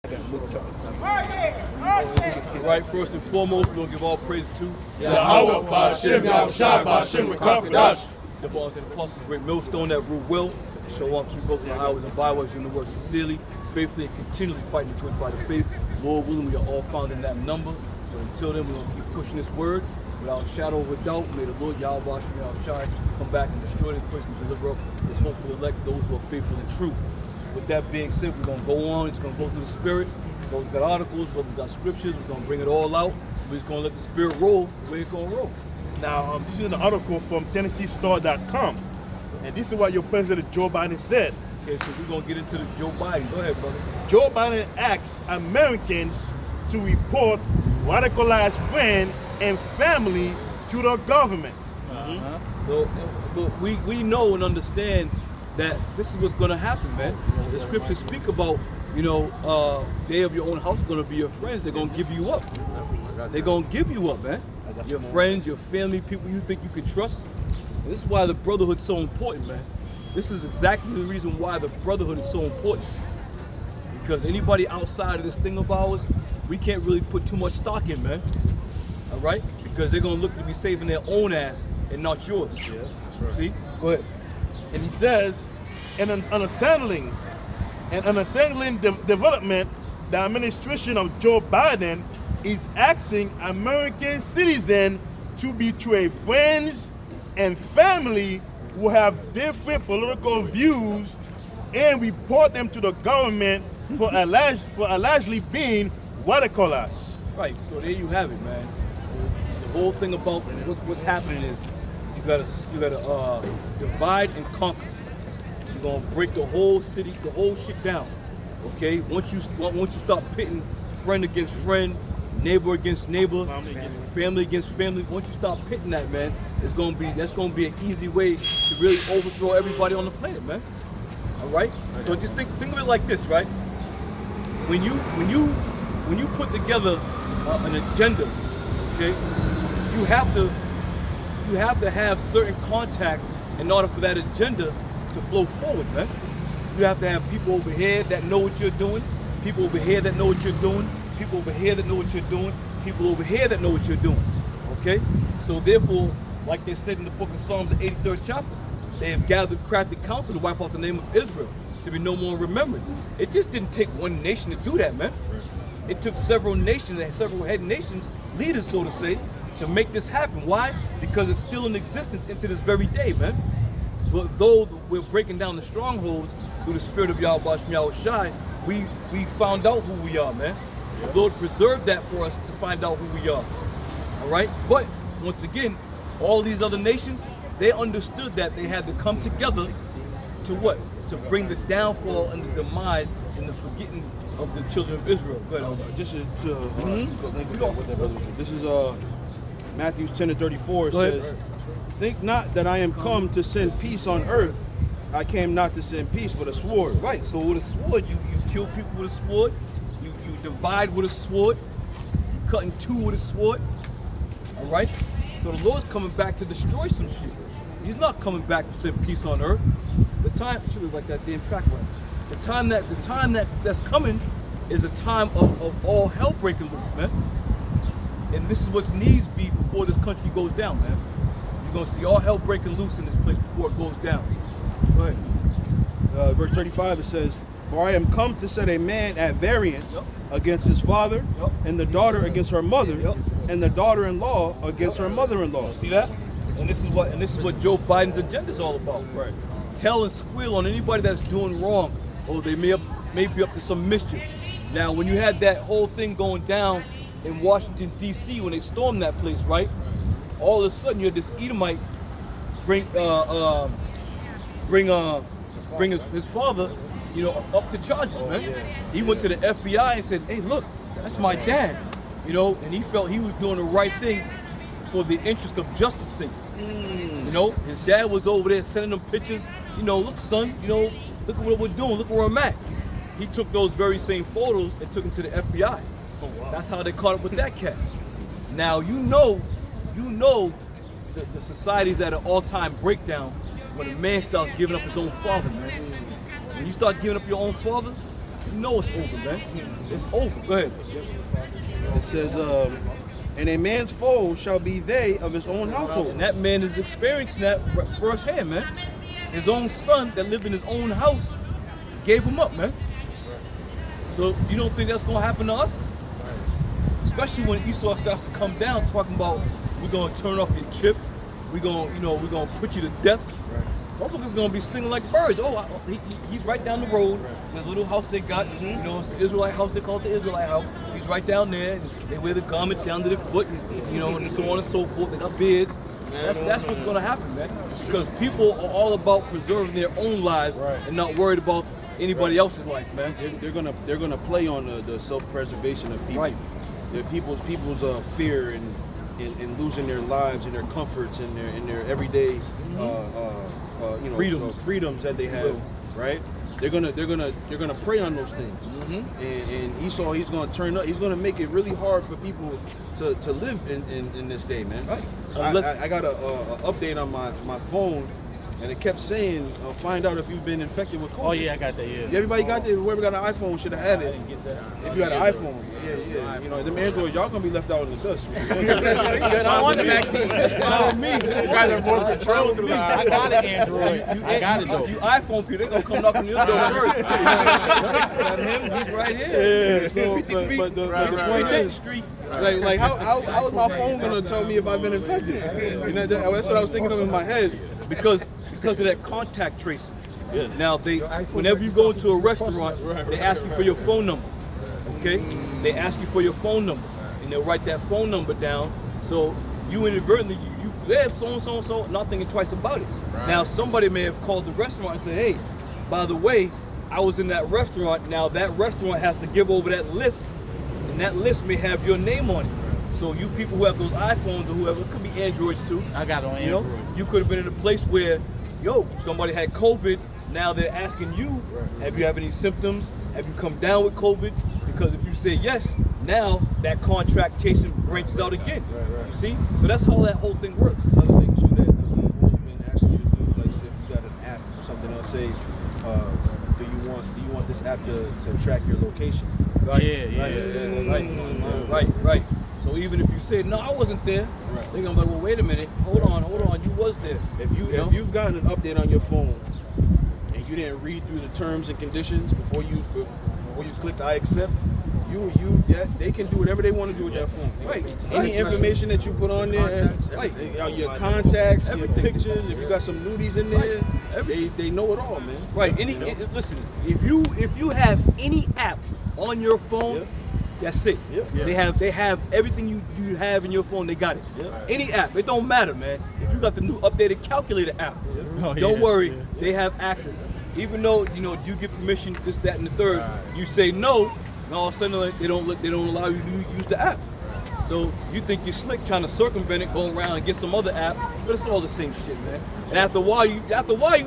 Right, first and foremost, we're going to give all praise to Yahweh, Ba'ashem, Yahushai, Ba'ashem, Rekakadash. the boss and the apostles, great millstone that rule will, show up to both the highways and byways, doing the work sincerely, faithfully, and continually fighting the good fight of faith. Lord willing, we are all found in that number. But until then, we're going to keep pushing this word without a shadow of a doubt. May the Lord Yahweh Ba'ashem, Yahushai come back and destroy this place and deliver up this hopeful elect, those who are faithful and true. So with that being said, we're going to go on. It's going to go through the spirit. Those got articles, brothers got scriptures. We're going to bring it all out. We're just going to let the spirit roll the way it's going to roll. Now, this is an article from TennesseeStar.com, and this is what your President Joe Biden said. Okay, so we're going to get into the Joe Biden. Go ahead, brother. Joe Biden asks Americans to report radicalized friends and family to the government. So, but we know and understand that this is what's going to happen, man. The scriptures speak about, they of your own house are going to be your friends. They're going to give you up. They're going to give you up, man. Your friends, your family, people you think you can trust. And this is why the brotherhood is so important, man. This is exactly the reason why the brotherhood is so important. Because anybody outside of this thing of ours, we can't really put too much stock in, man. All right? Because they're going to look to be saving their own ass and not yours. Yeah, that's right. See? Go ahead. And he says, in an unsettling development, the administration of Joe Biden is asking American citizens to betray friends and family who have different political views and report them to the government for allegedly being radicalized. Right, so there you have it, man. The whole thing about what's happening is you gotta divide and conquer. You're gonna break the whole city, the whole shit down. Okay? Once you start pitting friend against friend, neighbor against neighbor, family against family, once you start pitting that, man, that's gonna be an easy way to really overthrow everybody on the planet, man. All right? So just think of it like this, right? When you put together an agenda, okay, you have to have certain contacts in order for that agenda to flow forward, man. You have to have people over here that know what you're doing, people over here that know what you're doing, people over here that know what you're doing, people over here that know what you're doing, okay? So therefore, like they said in the book of Psalms, the 83rd chapter, they have gathered crafty counsel to wipe out the name of Israel, to be no more in remembrance. It just didn't take one nation to do that, man. It took several nations and several head nations, leaders, so to say, to make this happen. Why? Because it's still in existence into this very day, man. But though we're breaking down the strongholds through the spirit of Yahweh Ba'ashem Yahushai, we found out who we are, man. The Lord preserved that for us to find out who we are. All right? But once again, all these other nations, they understood that they had to come together to what? To bring the downfall and the demise and the forgetting of the children of Israel. Go ahead. Just to with that, brother. This is Matthew 10:34. It says, "Think not that I am come to send peace on earth. I came not to send peace, but a sword." Right. So with a sword, you kill people with a sword. You divide with a sword. You cut in two with a sword. All right. So the Lord's coming back to destroy some shit. He's not coming back to send peace on earth. The time should be like that damn track right. The time that's coming is a time of all hell breaking loose, man. And this is what needs be before this country goes down, man. You're gonna see all hell breaking loose in this place before it goes down. Go ahead. Verse 35, it says, "For I am come to set a man at variance against his father, and the daughter against her mother, and the daughter-in-law against her mother-in-law." See that? And this is what Joe Biden's agenda is all about. Right. Tell and squeal on anybody that's doing wrong, or they may be up to some mischief. Now, when you had that whole thing going down in Washington D.C. when they stormed that place, right? All of a sudden, you had this Edomite bring his father, up to charges, man. He went to the FBI and said, "Hey, look, that's my dad," and he felt he was doing the right thing for the interest of justice sake. His dad was over there sending him pictures. Look, son, look at what we're doing. Look where I'm at. He took those very same photos and took them to the FBI. Oh, wow. That's how they caught up with that cat. Now, the society's at an all-time breakdown when a man starts giving up his own father, man. When you start giving up your own father, You know it's over, man. It's over. Go ahead. It says, and a man's foe shall be they of his own household. And that man is experiencing that firsthand, man. His own son that lived in his own house gave him up, man. So you don't think that's gonna happen to us? Especially when Esau starts to come down talking about we're gonna turn off your chip, we're gonna put you to death. Motherfuckers gonna be singing like birds. Oh, he's right down the road. There's a little house they got, it's the Israelite house, they call it the Israelite house. He's right down there, and they wear the garment down to their foot, and so on and so forth. They got beards. That's what's gonna happen, man. Because people are all about preserving their own lives and not worried about anybody else's life, man. They're gonna play on the self-preservation of people. Right. People's fear and losing their lives and their comforts and their everyday freedoms that they have, right? They're gonna prey on those things. And Esau, he's gonna turn up. He's gonna make it really hard for people to live in this day, man. Right. I got a update on my phone, and it kept saying, find out if you've been infected with COVID. Oh yeah, I got that. Yeah. Everybody got that. Whoever got an iPhone should have had I it. didn't get that. If you had an iPhone, yeah. Them Androids, y'all gonna be left out in the dust. I want the vaccine. That's fine with me. You guys have more control through the I got an Android. I got it though. You iPhone people, they gonna come knocking your door first. Got him, he's right here. Yeah, so, 53, but the right, point right. is, Street. like how is my phone gonna tell me if I've been infected? That's what I was thinking of in my head. Because of that contact tracing. Now whenever you go into a restaurant, they ask you for your phone number. Okay? They ask you for your phone number, and they'll write that phone number down. So you inadvertently you have so not thinking twice about it. Now somebody may have called the restaurant and said, hey, by the way, I was in that restaurant. Now that restaurant has to give over that list, and that list may have your name on it. So you people who have those iPhones or whoever, it could be Androids too. I got on Android. You could have been in a place where, somebody had COVID. Now they're asking you, have you have any symptoms? Have you come down with COVID? Because if you say yes, now that contractation branches out again. You see? So that's how that whole thing works. Another thing too that the phone's been asking you to do, like if you got an app or something, they'll say, do you want this app to track your location? Right. So even if you say, no, I wasn't there, they're gonna be like, well, wait a minute, hold on, you was there. If you've gotten an update on your phone and you didn't read through the terms and conditions before you clicked I accept, they can do whatever they want to do with that phone. Right. Any information that you put on there, your contacts, your Everything. pictures, if you got some nudies in there, they know it all, man. Right. Listen, if you have any app on your phone, that's it. They have everything you have in your phone. They got it. Any app, it don't matter, man. If you got the new updated calculator app, don't worry, they have access. Even though you give permission, this, that, and the third, you say no, and all of a sudden they don't allow you to use the app. So you think you're slick trying to circumvent it, go around and get some other app, but it's all the same shit, man. And after a while, you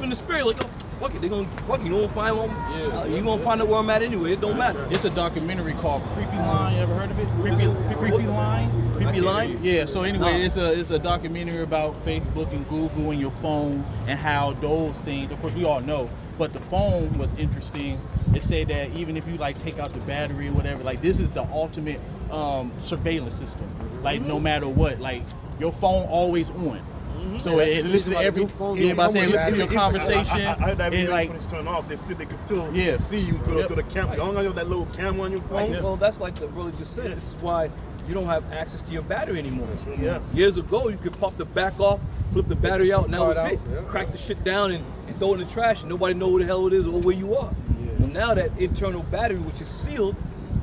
in the spirit, like, oh, fuck it, they gonna fuck you. You gonna find one. You gonna find out where I'm at anyway. It don't matter. It's a documentary called Creepy Line. You ever heard of it? Creepy Line. Creepy Line. Yeah. So anyway, it's a documentary about Facebook and Google and your phone and how those things. Of course, we all know, but the phone was interesting. It said that even if you take out the battery or whatever, this is the ultimate surveillance system. No matter what, your phone always on. So it listens to every phone. Yeah, but saying listen to your conversation. I heard that even when it's turned off, they can still see you through the camera. You don't have that little camera on your phone. Well, that's like the brother just said. This is why you don't have access to your battery anymore. Years ago, you could pop the back off, flip the battery out, and that was it. Crack the shit down and throw it in the trash, and nobody know who the hell it is or where you are. And now that internal battery, which is sealed,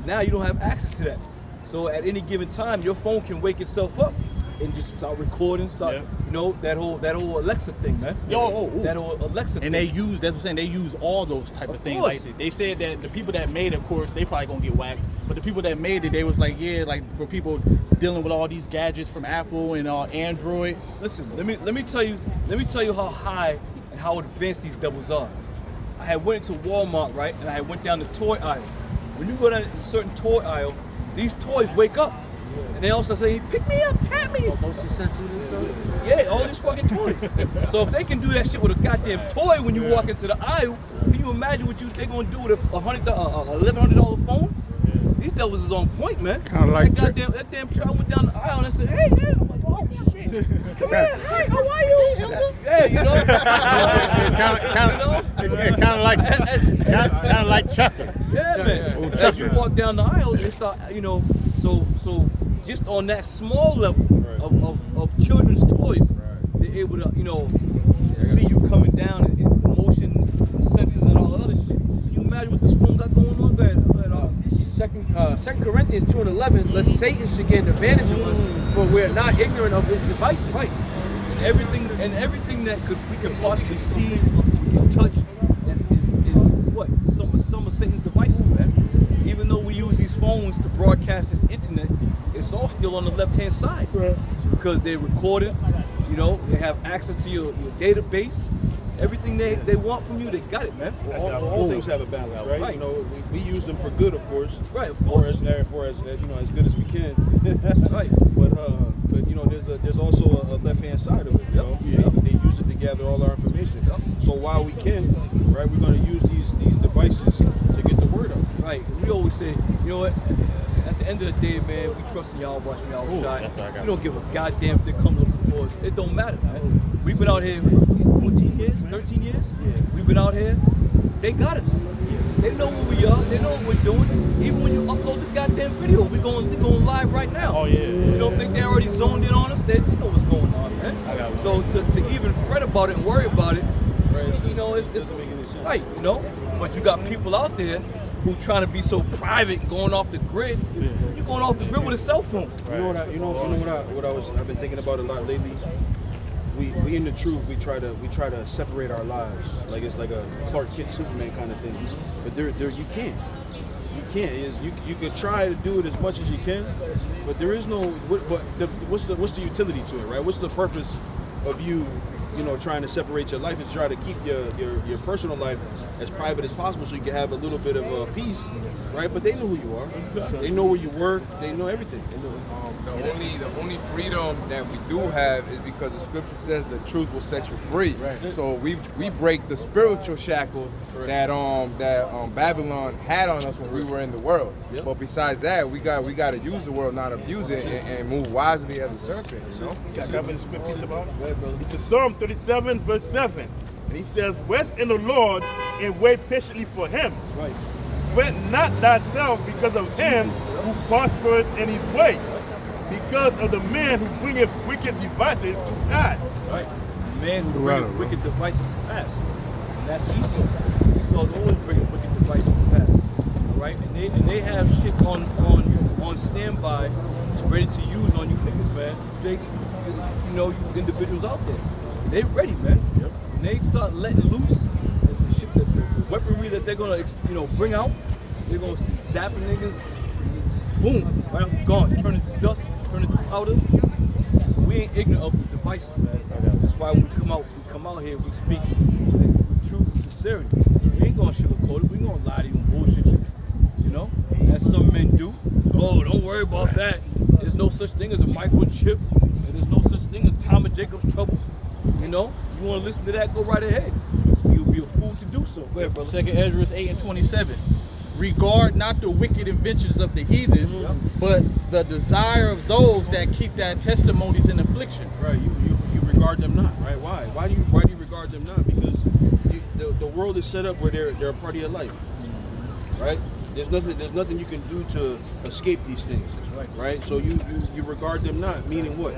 now you don't have access to that. So at any given time, your phone can wake itself up and just start recording, that whole Alexa thing, man. That whole Alexa thing. And they use, that's what I'm saying, they use all those type of things. Course. They said that the people that made it, of course, they probably gonna get whacked. But the people that made it, they was for people dealing with all these gadgets from Apple and Android. Listen, let me tell you how high and how advanced these devils are. I had went into Walmart, right, and I had went down the toy aisle. When you go down a certain toy aisle, these toys wake up. And they also say, pick me up, pat me. Motion sensitive and stuff. Yeah, all these fucking toys. So if they can do that shit with a goddamn toy when you walk into the aisle, can you imagine what they gonna do with a $1,100 phone? These devils is on point, man. Kinda like that damn child went down the aisle and I said, hey, man. I'm like, oh shit. Come here. Hi, how are you? Yeah, you know. Kind of like Chucky. Yeah, man. As you walk down the aisle, they start, so just on that small level of children's toys, they're able to, see you coming down and motion sensors and all that other shit. Can you imagine what this phone got going on? Go ahead. 2 Corinthians 2:11, lest Satan should get an advantage of us, for we're not ignorant of his devices. Right. And everything that we can possibly see, we can touch, is what? Some of Satan's devices, man. Even though we use these phones to broadcast this internet, it's all still on the left-hand side. Right. Because they record it, they have access to your database. Everything they want from you, they got it, man. Well, all things have a balance, right? Right. We use them for good, of course. Right, of course. For as good as we can. Right. But there's also a left-hand side of it. They use it to gather all our information. Yep. So while we can, right, we're going to use these devices to get the word out. Right. We always say, you know what? At the end of the day, man, we trust in y'all, watching y'all shine. We don't give a goddamn if they come up before us. It don't matter, man. We've been out here, 14 years, 13 years? Yeah. We've been out here. They got us. They know who we are. They know what we're doing. Even when you upload the goddamn video, we going live right now. Oh, yeah. You don't think they already zoned in on us? They know what's going on, man. So to even fret about it and worry about it, Right, it's doesn't make any sense. right, But you got people out there who trying to be so private and going off the grid. You're going off the grid with a cell phone. You know I've been thinking about a lot lately. We in the truth, we try to separate our lives, like it's like a Clark Kent Superman kind of thing. But you can't. You could try to do it as much as you can, but there is no. What's the utility to it, right? What's the purpose of you trying to separate your life? Is try to keep your personal life as private as possible, so you can have a little bit of peace, right? But they know who you are. They know where you work. They know everything. The only freedom that we do have is because the scripture says the truth will set you free. Right. So we break the spiritual shackles that Babylon had on us when we were in the world. Yep. But besides that, we got to use the world, not abuse it, and move wisely as a serpent. I got a piece about it. It's Psalm 37, verse 7. And he says, rest in the Lord and wait patiently for him. Right. Fret not thyself because of him who prospers in his way, because of the man who bringeth wicked devices to pass. Right. The man who brings wicked devices to pass. And that's Esau. Esau's always bringing wicked devices to pass. All right? And they have shit on standby ready to use on you niggas, man. Jakes, you individuals out there. They ready, man. Yep. When they start letting loose the shit, the weaponry that they're gonna bring out, they're gonna see zapping niggas, and just boom, right up, gone, turn into dust, turn into powder. So we ain't ignorant of the devices, man. That's why when we come out here, we speak with truth and sincerity. We ain't gonna sugarcoat it. We ain't gonna lie to you and bullshit you. As some men do. Oh, don't worry about that. There's no such thing as a microchip. And there's no such thing as Tom and Jacob's trouble. You want to listen to that, go right ahead. You'll be a fool to do so. Go ahead, brother. 2 Ezra 8:27. Regard not the wicked inventions of the heathen, but the desire of those that keep thy testimonies in affliction. Right. You regard them not, right? Why? Why do you regard them not? Because the world is set up where they're a part of your life, right? There's nothing you can do to escape these things, right? So you regard them not, meaning what?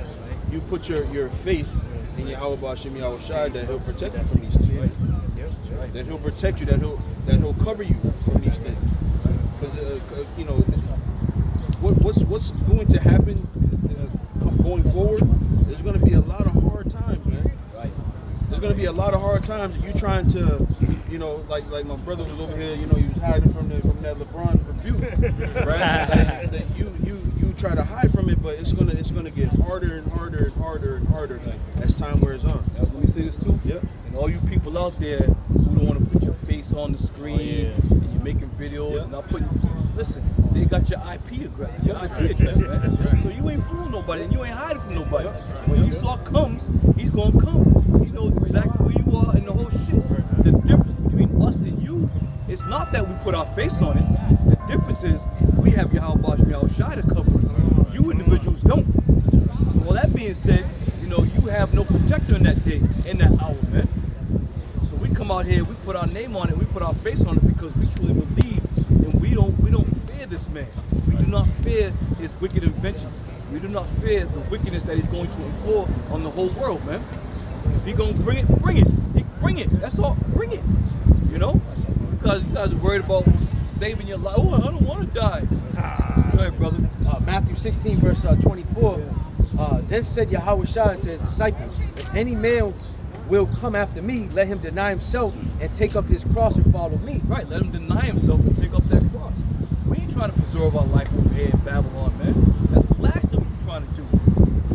You put your faith in Yahweh B'Shem Yahweh Shai that he'll protect you from these things. That he'll protect you, that he'll cover you from these things. Because what's going to happen going forward? There's going to be a lot of hard times, man. There's going to be a lot of hard times. You trying to, like my brother was over here. He was hiding from that LeBron rebuke, right? that you try to hide from it, but it's gonna get harder and harder and harder and harder as time wears on. Let me say this too. Yep. And all you people out there who don't want to put your face on the screen and you're making videos and not putting listen, they got your IP address, man. So you ain't fooling nobody, and you ain't hiding from nobody. When Esau comes, he's gonna come. He knows exactly where you are and the whole shit. The difference between us and you is not that we put our face on it. The difference is we have Yahweh Shai to cover us. You individuals don't. So all that being said, you know, you have no protector in that day, in that hour, man. So we come out here, we put our name on it, we put our face on it because we truly believe, and we don't fear this man. We do not fear his wicked inventions. We do not fear the wickedness that he's going to employ on the whole world, man. If he gonna bring it, bring it. Bring it. That's all. Bring it. You know, because you guys are worried about saving your life. Oh, I don't want to die. Go ahead, brother. Matthew 16, verse 24. Then said Yahweh Shai to his disciples, if any man will come after me, let him deny himself and take up his cross and follow me. Right, let him deny himself and take up that cross. We ain't trying to preserve our life over here in Babylon, man. That's the last thing we're trying to do.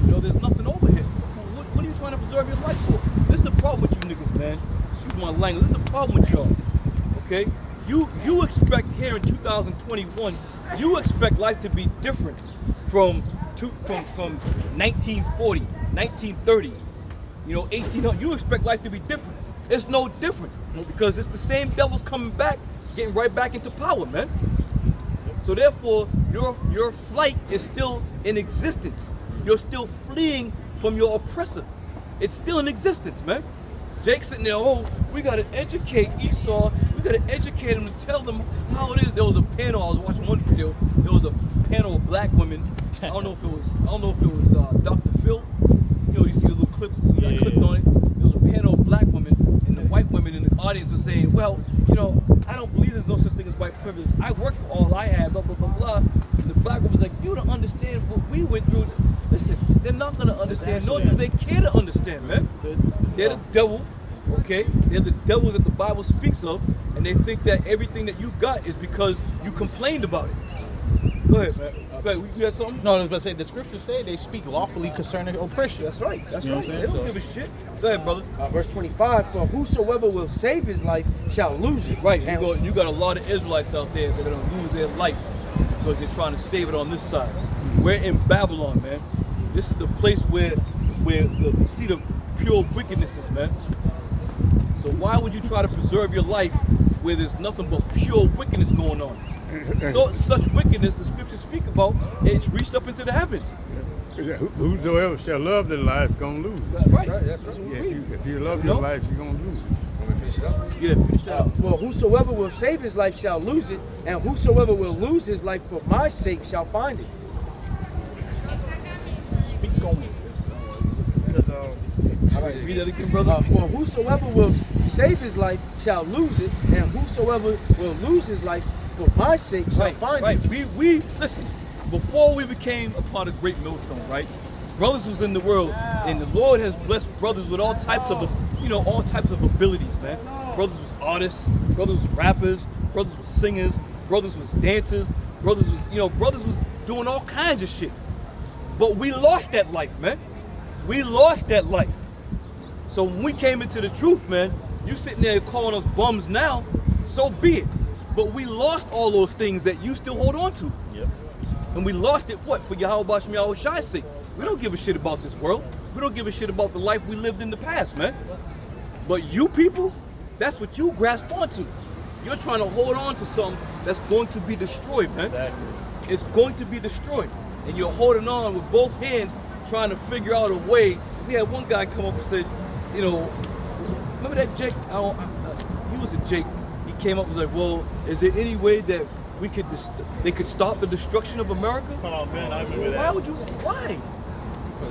You know, there's nothing over here. What are you trying to preserve your life for? This is the problem with you niggas, man. Excuse my language. This is the problem with y'all. Okay? You expect here in 2021, you expect life to be different from 1940, 1930, you know, 1800. You expect life to be different. It's no different because it's the same devils coming back, getting right back into power, man. So therefore, your flight is still in existence. You're still fleeing from your oppressor. It's still in existence, man. Jake's sitting there, oh, we gotta educate Esau. We gotta educate him to tell them how it is. There was a panel. I was watching one video. There was a panel of black women. I don't know if it was Dr. Phil. You know, you see the little clips. I clicked on it. There was a panel of black women, and the white women in the audience were saying, well, you know, I don't believe there's no such thing as white privilege. I worked for all I had, blah, blah, blah, blah. And the black woman was like, you don't understand what we went through. Listen, they're not going to understand, nor do they care to understand, man. They're the devil, okay? They're the devils that the Bible speaks of, and they think that everything that you got is because you complained about it. Go ahead, man. You had something? No, I was about to say, the scriptures say they speak lawfully concerning oppression. That's right. That's You know right. what I'm They saying? don't give a shit. Go ahead, brother. Verse 25, for whosoever will save his life shall lose it. Right. And You got a lot of Israelites out there that are going to lose their life because they're trying to save it on this side. We're in Babylon, man. This is the place where the seat of pure wickedness is, man. So why would you try to preserve your life where there's nothing but pure wickedness going on? So such wickedness the scriptures speak about, it's reached up into the heavens. Whosoever shall love their life gonna lose. Right. That's what we read. If you love your life, you're gonna lose. Yeah, finish that up. For whosoever will save his life shall lose it, and whosoever will lose his life for my sake shall find it. Speak on it. All right, read that again, brother. For whosoever will save his life shall lose it, and whosoever will lose his life for my sake shall find right. it. We listen. Before we became a part of Great Millstone, right? Brothers was in the world, and the Lord has blessed brothers with all types of abilities, man. Brothers was artists, brothers was rappers, brothers was singers, brothers was dancers, brothers was doing all kinds of shit. But we lost that life, man. We lost that life. So when we came into the truth, man, you sitting there calling us bums now, so be it. But we lost all those things that you still hold on to. Yep. And we lost it for what? For Yahweh Shai's sake. We don't give a shit about this world. We don't give a shit about the life we lived in the past, man. But you people, that's what you grasp onto. You're trying to hold on to something that's going to be destroyed, man. Exactly. It's going to be destroyed. And you're holding on with both hands, trying to figure out a way. We had one guy come up and said, you know, remember that Jake? He was a Jake. He came up and was like, well, is there any way that they could stop the destruction of America? Oh man, I remember Why would you? Why?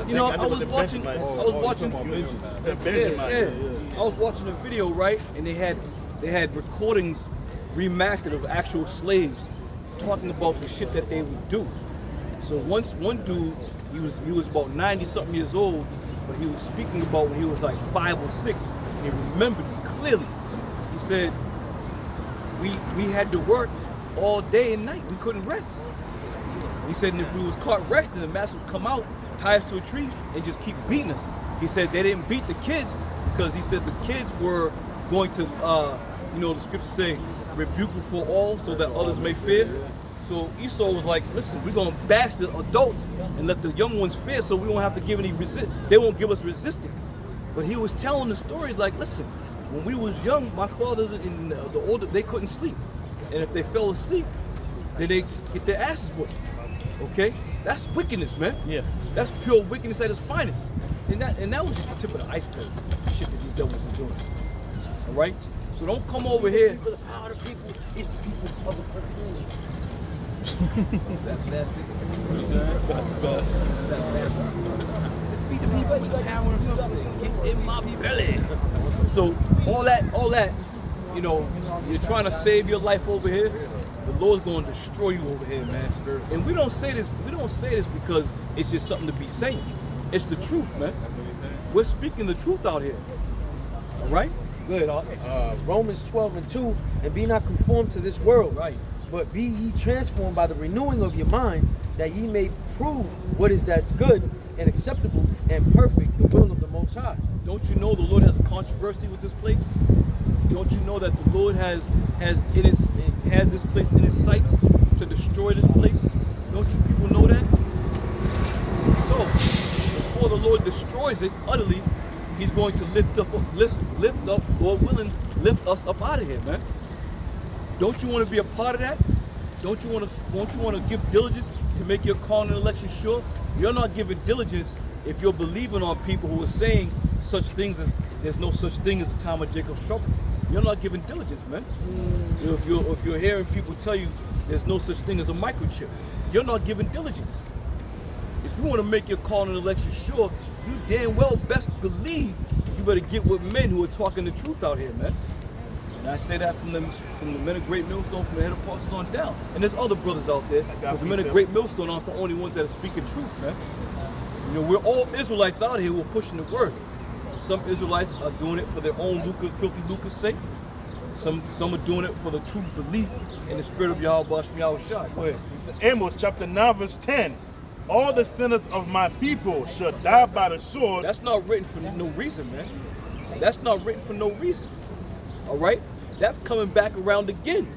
You know, I was watching. I was watching a video, right? And they had recordings remastered of actual slaves talking about the shit that they would do. So one dude, he was about 90-something years old, but he was speaking about when he was like 5 or 6, and he remembered clearly. He said, we had to work all day and night. We couldn't rest. He said, and if we was caught resting, the master would come out, tie us to a tree, and just keep beating us. He said they didn't beat the kids because he said the kids were going to, the scriptures say, rebuke before all so that others may fear. So Esau was like, listen, we're gonna bash the adults and let the young ones fear, so we won't have to give any they won't give us resistance. But he was telling the stories like, listen, when we was young, my fathers and the older, they couldn't sleep, and if they fell asleep, then they get their asses whipped. Okay, that's wickedness, man. Yeah. That's pure wickedness at its finest, and that was just the tip of the iceberg. The shit that these devils were doing. All right, so don't come over here. For the power of the people, it's the people of the community. That bastard. Feed the people with the power of something. Get in my belly. So all that, you know, you're trying to save your life over here. The Lord's going to destroy you over here, man. And we don't say this because it's just something to be saying. It's the truth, man. We're speaking the truth out here. All right? Go ahead, Art. Romans 12:2, and be not conformed to this world, Right. but be ye transformed by the renewing of your mind, that ye may prove what is that's good and acceptable and perfect, the will of the Most High. Don't you know the Lord has a controversy with this place? Don't you know that the Lord has this place in his sights to destroy this place? Don't you people know that? So, before the Lord destroys it utterly, he's going to lift up, Lord willing, lift us up out of here, man. Don't you want to be a part of that? Don't you want to give diligence to make your calling and election sure? You're not giving diligence if you're believing on people who are saying such things as there's no such thing as a time of Jacob's trouble. You're not giving diligence, man. If you're hearing people tell you there's no such thing as a microchip, you're not giving diligence. If you want to make your calling and election sure, you damn well best believe you better get with men who are talking the truth out here, man. And I say that from the men of Great Millstone, from the head apostles on down. And there's other brothers out there, because the men of Great Millstone aren't the only ones that are speaking truth, man. You know, we're all Israelites out here who are pushing the word. Some Israelites are doing it for their own filthy lucre's sake. Some are doing it for the true belief in the spirit of Yahweh Shai. Go ahead. It's Amos chapter 9 verse 10. All the sinners of my people shall die by the sword. That's not written for no reason, man. That's not written for no reason. All right? That's coming back around again.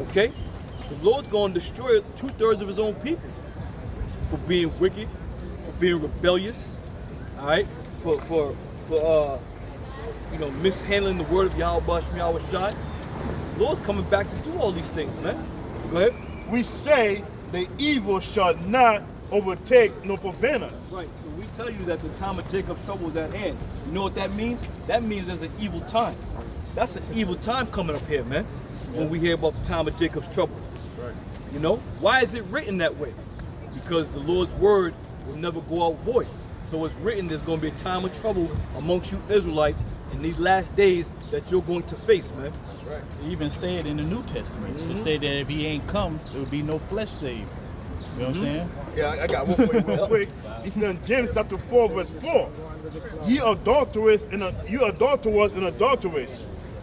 Okay? The Lord's going to destroy 2/3 of his own people for being wicked, for being rebellious, all right? For mishandling the word of Yahweh Shai. The Lord's coming back to do all these things, man. Go ahead. We say the evil shall not overtake nor prevent us. Right, so we tell you that the time of Jacob's trouble is at hand. You know what that means? That means there's an evil time. That's an evil time coming up here, man, when we hear about the time of Jacob's trouble. Right. You know? Why is it written that way? Because the Lord's word will never go out void. So it's written there's going to be a time of trouble amongst you Israelites in these last days that you're going to face, man. That's right. They even say it in the New Testament. They say that if he ain't come, there would be no flesh saved. You know what I'm saying? Yeah, I got one for you real quick. He said in James chapter 4 verse 4, ye adulterers and adulterers,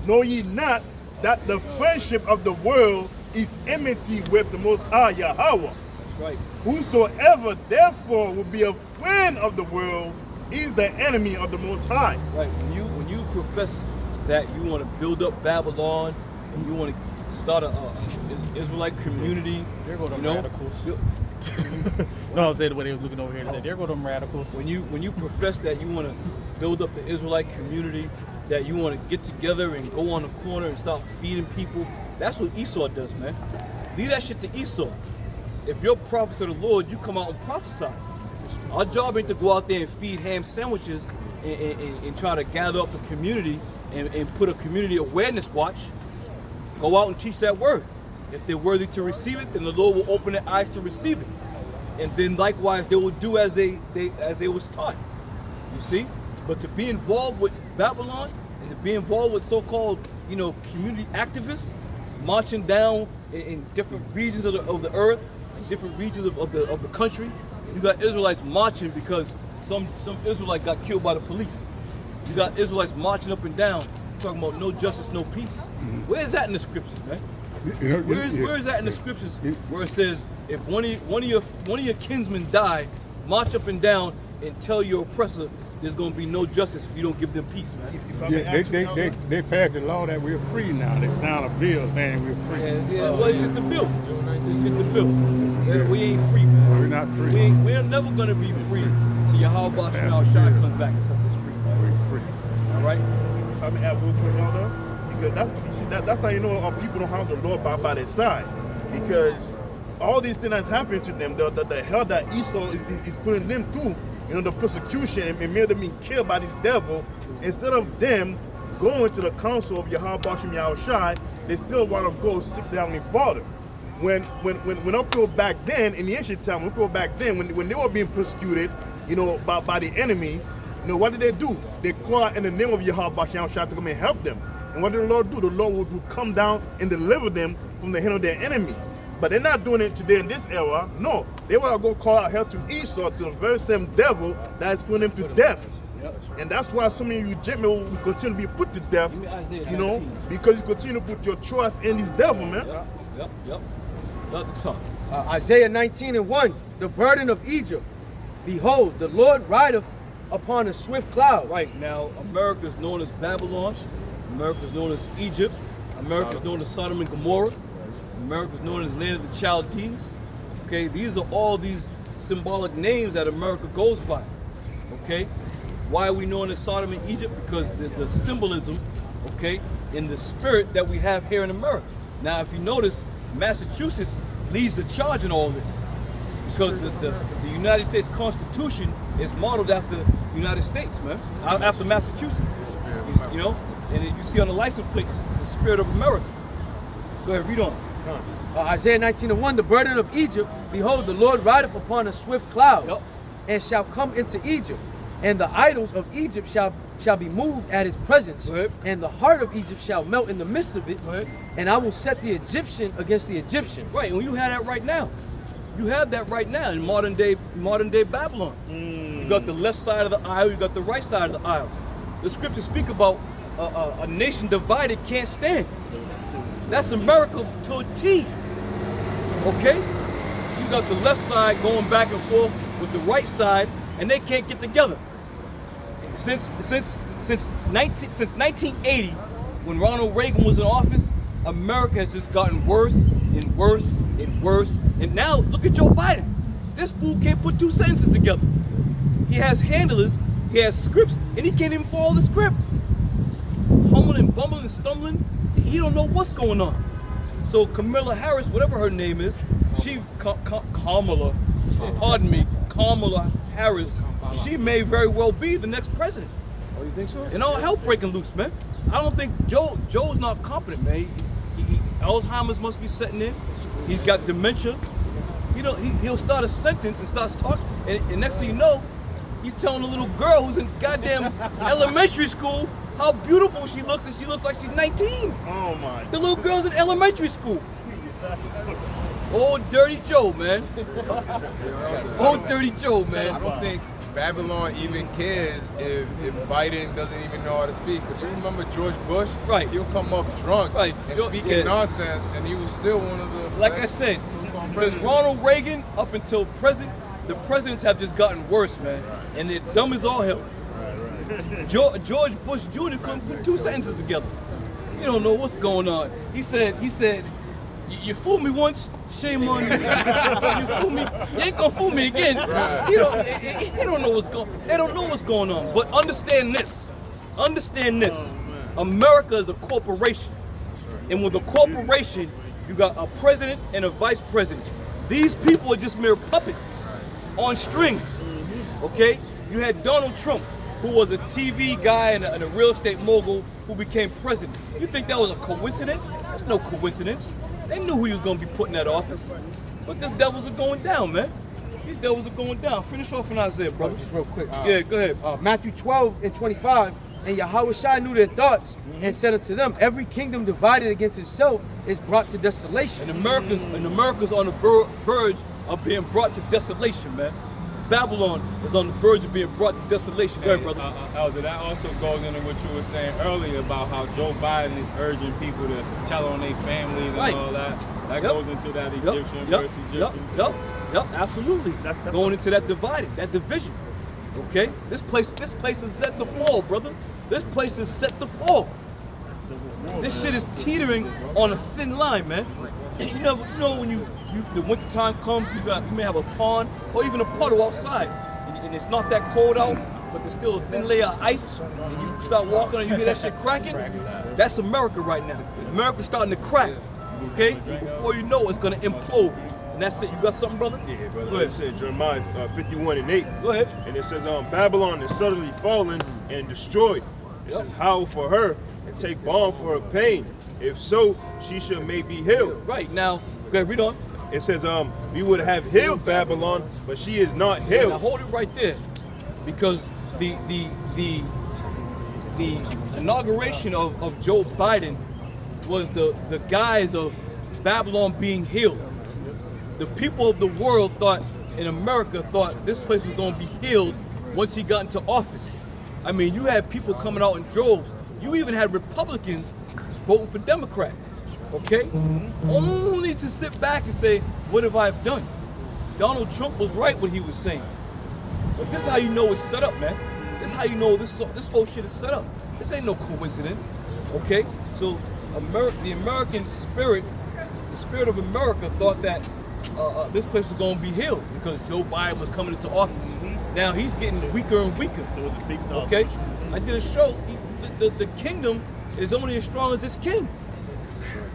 know ye not that the friendship of the world is enmity with the Most High Yahweh? That's right. Whosoever therefore will be a friend of the world is the enemy of the Most High. Right. When you profess that you want to build up Babylon and you want to start an Israelite community, There go them you know, radicals. No, I'm saying the way they was looking over here and said, there go them radicals. when you profess that you want to build up the Israelite community, that you want to get together and go on the corner and start feeding people, that's what Esau does, man. Leave that shit to Esau. If you're prophets of the Lord, you come out and prophesy. Our job ain't to go out there and feed ham sandwiches and try to gather up the community and put a community awareness watch. Go out and teach that word. If they're worthy to receive it, then the Lord will open their eyes to receive it. And then likewise, they will do as they was taught. You see? But to be involved with Babylon and to be involved with so-called, community activists marching down in different regions of the earth, in different regions of the country, you got Israelites marching because some Israelite got killed by the police. You got Israelites marching up and down, talking about no justice, no peace. Where is that in the scriptures, man? Where is that in the scriptures where it says if one of your kinsmen die, march up and down and tell your oppressor there's going to be no justice if you don't give them peace, man. If I may ask you, Elder, They passed a law that we're free now. They signed a bill saying we're free. Yeah, well, it's just a bill. It's just a bill. We ain't free, man. We're not free. We're never going to be free till Yahweh Shemel Shai comes back and sets us free, man. We're free. All right? if I may add one for Elder, because that's how you know our people don't have the Lord by their side, because all these things that's happening to them, the hell that Esau is putting them through, the persecution and made them being killed by this devil, instead of them going to the council of Yahweh Bashem Yahushai, they still want to go seek the Heavenly Father. When up people back then, in the ancient time, when they were being persecuted, by the enemies, what did they do? They call out in the name of Yahweh Bashem Yahushai to come and help them. And what did the Lord do? The Lord would come down and deliver them from the hand of their enemy. But they're not doing it today in this era. No, they want to go call out hell to Esau, to the very same devil that is putting them to death. And that's why so many of you gentlemen will continue to be put to death, because you continue to put your trust in this devil, man. Yep. Not the tongue. Isaiah 19:1, the burden of Egypt. Behold, the Lord rideth upon a swift cloud. Right now, America is known as Babylon. America is known as Egypt. America is known as Sodom and Gomorrah. America is known as land of the Chaldees. Okay, these are all these symbolic names that America goes by. Okay, why are we known as Sodom and Egypt? Because the symbolism, okay, in the spirit that we have here in America. Now, if you notice, Massachusetts leads the charge in all this, because the United States Constitution is modeled after the United States, man, after Massachusetts. And you see on the license plate, the spirit of America. Go ahead, read on. Isaiah 19:1, the burden of Egypt. Behold, the Lord rideth upon a swift cloud, and shall come into Egypt. And the idols of Egypt shall be moved at his presence, and the heart of Egypt shall melt in the midst of it. And I will set the Egyptian against the Egyptian. Right, and you have that right now. You have that right now in modern day Babylon. You got the left side of the aisle, you got the right side of the aisle. The scriptures speak about a nation divided can't stand. That's America to a T. Okay? You got the left side going back and forth with the right side, and they can't get together. Since 1980, when Ronald Reagan was in office, America has just gotten worse and worse and worse. And now look at Joe Biden. This fool can't put two sentences together. He has handlers, he has scripts, and he can't even follow the script. Humbling, bumbling, and stumbling. He don't know what's going on. So Kamala Harris, whatever her name is, Kamala Harris, she may very well be the next president. Oh, you think so? And all hell breaking loose, man. I don't think Joe's not competent, man. Alzheimer's must be setting in. He's got dementia. He'll start a sentence and starts talking, and next thing you know, he's telling a little girl who's in goddamn elementary school how beautiful she looks, and she looks like she's 19. Oh my. The little girl's in elementary school. Old Dirty Joe, man. Old Dirty Joe, man. I don't think Babylon even cares if Biden doesn't even know how to speak. Because you remember George Bush? Right. He'll come up drunk and speaking nonsense, and he was still one of the like I said, since Ronald Reagan up until present, the presidents have just gotten worse, man. And they're dumb as all hell. George Bush Jr. couldn't put two sentences together. You don't know what's going on. He said, you fooled me once, shame on you. You fool me, you ain't gonna fool me again. He don't know what's going. They don't know what's going on. But understand this. America is a corporation, and with a corporation, you got a president and a vice president. These people are just mere puppets on strings. Okay? You had Donald Trump, who was a TV guy and a real estate mogul who became president. You think that was a coincidence? That's no coincidence. They knew who he was going to be put in that office. But these devils are going down, man. These devils are going down. Finish off in Isaiah, brother. Just real quick. Yeah, go ahead. Matthew 12:25, and Yahushua knew their thoughts and said unto them, every kingdom divided against itself is brought to desolation. And America's on the verge of being brought to desolation, man. Babylon is on the verge of being brought to desolation. Go ahead, brother. Elder, that also goes into what you were saying earlier about how Joe Biden is urging people to tell on their families and all that. That goes into that Egyptian versus Egyptian. Yep, absolutely. That's going into that division. Okay? This place is set to fall, brother. This place is set to fall. This shit is teetering on a thin line, man. You know when the winter time comes, you may have a pond or even a puddle outside, and it's not that cold out, but there's still a thin layer of ice, and you start walking and you hear that shit cracking. That's America right now. America's starting to crack. Okay? And before you know, it's gonna implode. And that's it. You got something, brother? Yeah, brother. Go ahead. It said Jeremiah 51:8. Go ahead. And it says, Babylon is suddenly fallen and destroyed. It says, howl for her and take balm for her pain. If so, she shall may be healed. Right now, go ahead, read on. It says, we would have healed Babylon, but she is not Now healed. hold it right there, because the inauguration of Joe Biden was the guise of Babylon being healed. The people of the world in America thought this place was going to be healed once he got into office. I mean, you had people coming out in droves. You even had Republicans voting for Democrats, okay? Only to sit back and say, what have I done? Donald Trump was right what he was saying. But this is how you know it's set up, man. This is how you know this whole shit is set up. This ain't no coincidence, okay? So the American spirit, the spirit of America thought that this place was going to be healed because Joe Biden was coming into office. Now he's getting weaker and weaker. It was a big Okay? I did a show. The kingdom is only as strong as its king.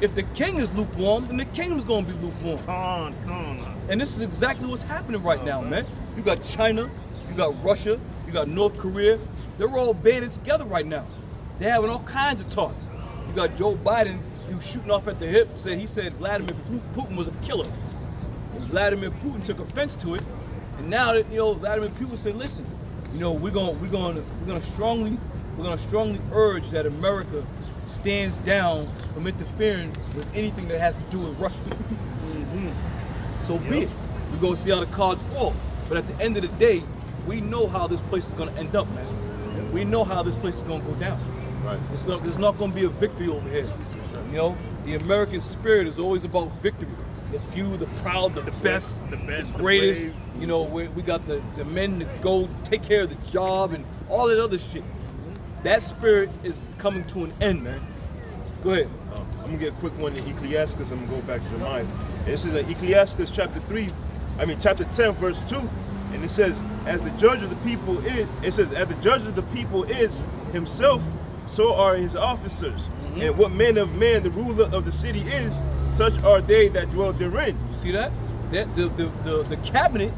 If the king is lukewarm, then the kingdom's going to be lukewarm. Come on. And this is exactly what's happening right now, man. You got China, you got Russia, you got North Korea. They're all banded together right now. They're having all kinds of talks. You got Joe Biden, who's shooting off at the hip. He said Vladimir Putin was a killer. And Vladimir Putin took offense to it. And now that Vladimir Putin said, listen, we're gonna strongly urge that America stands down from interfering with anything that has to do with Russia. So be it. We're gonna see how the cards fall. But at the end of the day, we know how this place is gonna end up, man. We know how this place is gonna go down. Right. There's not gonna be a victory over here. The American spirit is always about victory. The few, the proud, the best, the greatest. We got the men that go take care of the job and all that other shit. That spirit is coming to an end, man. Go ahead. I'm gonna get a quick one in Ecclesiastes. I'm gonna go back to Jeremiah. And this is Ecclesiastes chapter 10, verse 2. And it says, as the judge of the people is himself, so are his officers. And what manner of man the ruler of the city is, such are they that dwell therein. See that? The cabinet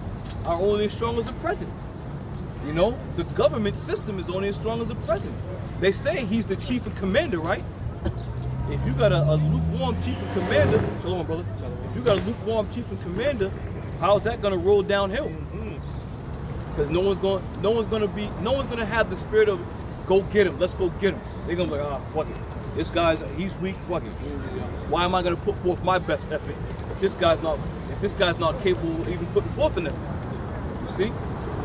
are only as strong as the president. The government system is only as strong as the president. They say he's the chief and commander, right? If you got a lukewarm chief and commander, shalom, brother. If you got a lukewarm chief and commander, how's that gonna roll downhill? Because no one's gonna have the spirit of go get him, let's go get him. They're gonna be like, fuck it. He's weak, fuck it. Why am I gonna put forth my best effort if this guy's not capable of even putting forth an effort? You see?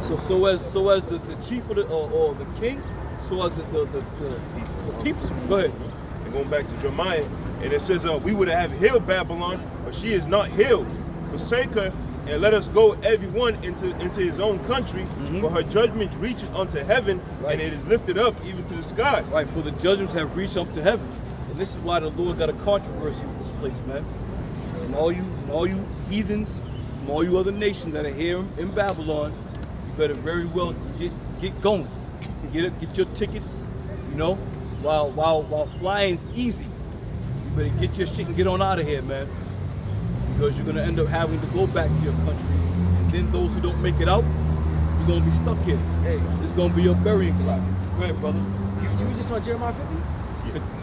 So as the chief of or the king, so as the people. Go ahead. And going back to Jeremiah, and it says, we would have healed Babylon, but she is not healed. Forsake her, and let us go everyone into his own country, for her judgment reacheth unto heaven, and it is lifted up even to the sky. Right, for the judgments have reached up to heaven. And this is why the Lord got a controversy with this place, man. And all you heathens, from all you other nations that are here in Babylon, you better very well get going. Get your tickets, while flying's easy. You better get your shit and get on out of here, man. Because you're gonna end up having to go back to your country. And then those who don't make it out, you're gonna be stuck here. Hey, it's gonna be your burying ground. Go ahead, brother. You was just on Jeremiah 50?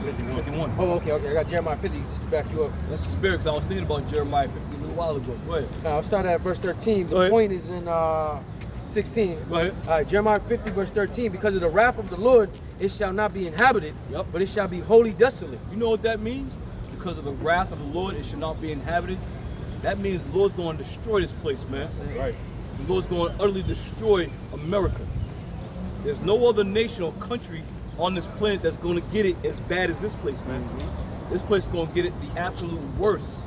51. Oh, okay. I got Jeremiah 50 just to back you up. That's the spirit, because I was thinking about Jeremiah 50 a little while ago. Go ahead. Now, I'll start at verse 13. The point is in 16. Go ahead. All right, Jeremiah 50, verse 13. Because of the wrath of the Lord, it shall not be inhabited, Yep. but it shall be wholly desolate. You know what that means? Because of the wrath of the Lord, it should not be inhabited. That means the Lord's going to destroy this place, man. Right. The Lord's going to utterly destroy America. There's no other nation or country on this planet that's going to get it as bad as this place, man. This place is going to get it the absolute worst.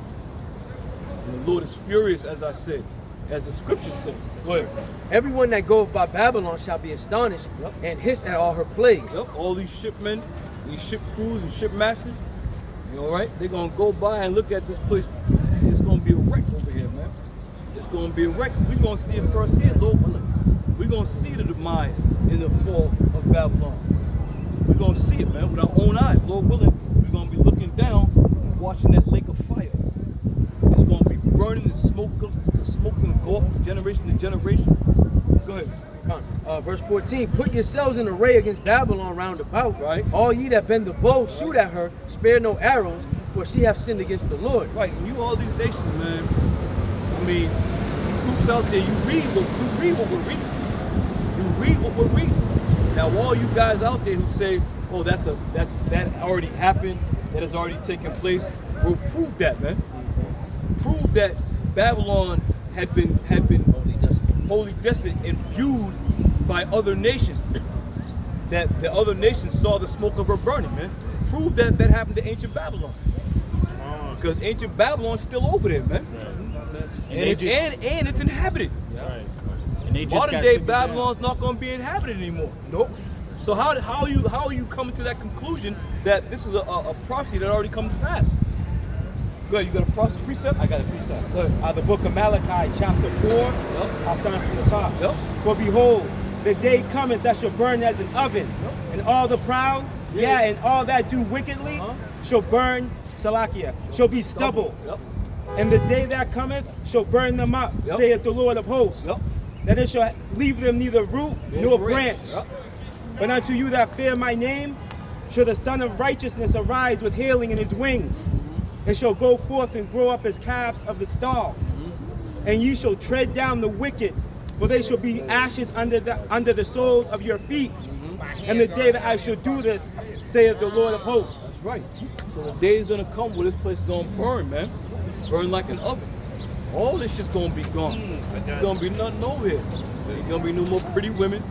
And the Lord is furious, as I said. as the scriptures say. Go ahead. Everyone that goeth by Babylon shall be astonished Yep. and hiss at all her plagues. Yep, all these shipmen, these ship crews and ship masters, you know, right? They're gonna go by and look at this place. It's gonna be a wreck over here, man. It's gonna be a wreck. We're gonna see it firsthand, Lord willing. We're gonna see the demise and the fall of Babylon. We're gonna see it, man, with our own eyes, Lord willing. We're gonna be looking down, watching that lake of fire. It's gonna be burning and the smoke's gonna go up from generation to generation. Go ahead. Verse 14, put yourselves in array against Babylon round about. Right. All ye that bend the bow, shoot at her, spare no arrows, for she hath sinned against the Lord. Right, and you all these nations, man. I mean, you groups out there, you read what we're reading. You read what we're reading. Now, all you guys out there who say, "Oh, that already happened, that has already taken place," well, prove that, man. Prove that Babylon had been wholly desolate and viewed by other nations. That the other nations saw the smoke of her burning, man. Prove that that happened to ancient Babylon. Because ancient Babylon's still over there, man. And it's inhabited. And they just Modern got day taken down. Babylon's not going to be inhabited anymore. Nope. So how are you coming to that conclusion that this is a prophecy that already come to pass? Go ahead, you got a precept? I got a precept. Go ahead. The book of Malachi, chapter 4. I'll start from the top. Yep. For behold, the day cometh that shall burn as an oven, and all the proud, and all that do wickedly, shall burn, Salakia, shall be stubble. Yep. And the day that cometh shall burn them up, Yep. saith the Lord of hosts. Yep. That it shall leave them neither root nor branch. Yep. But unto you that fear my name, shall the Son of Righteousness arise with healing in his wings, and shall go forth and grow up as calves of the stall. And ye shall tread down the wicked, for they shall be ashes under the soles of your feet. And the day that I shall do this, saith the Lord of hosts. That's right. So the day is gonna come where this place is gonna burn, man. Burn like an oven. All this shit's gonna be gone. There's gonna be nothing over here. Ain't gonna be no more pretty women.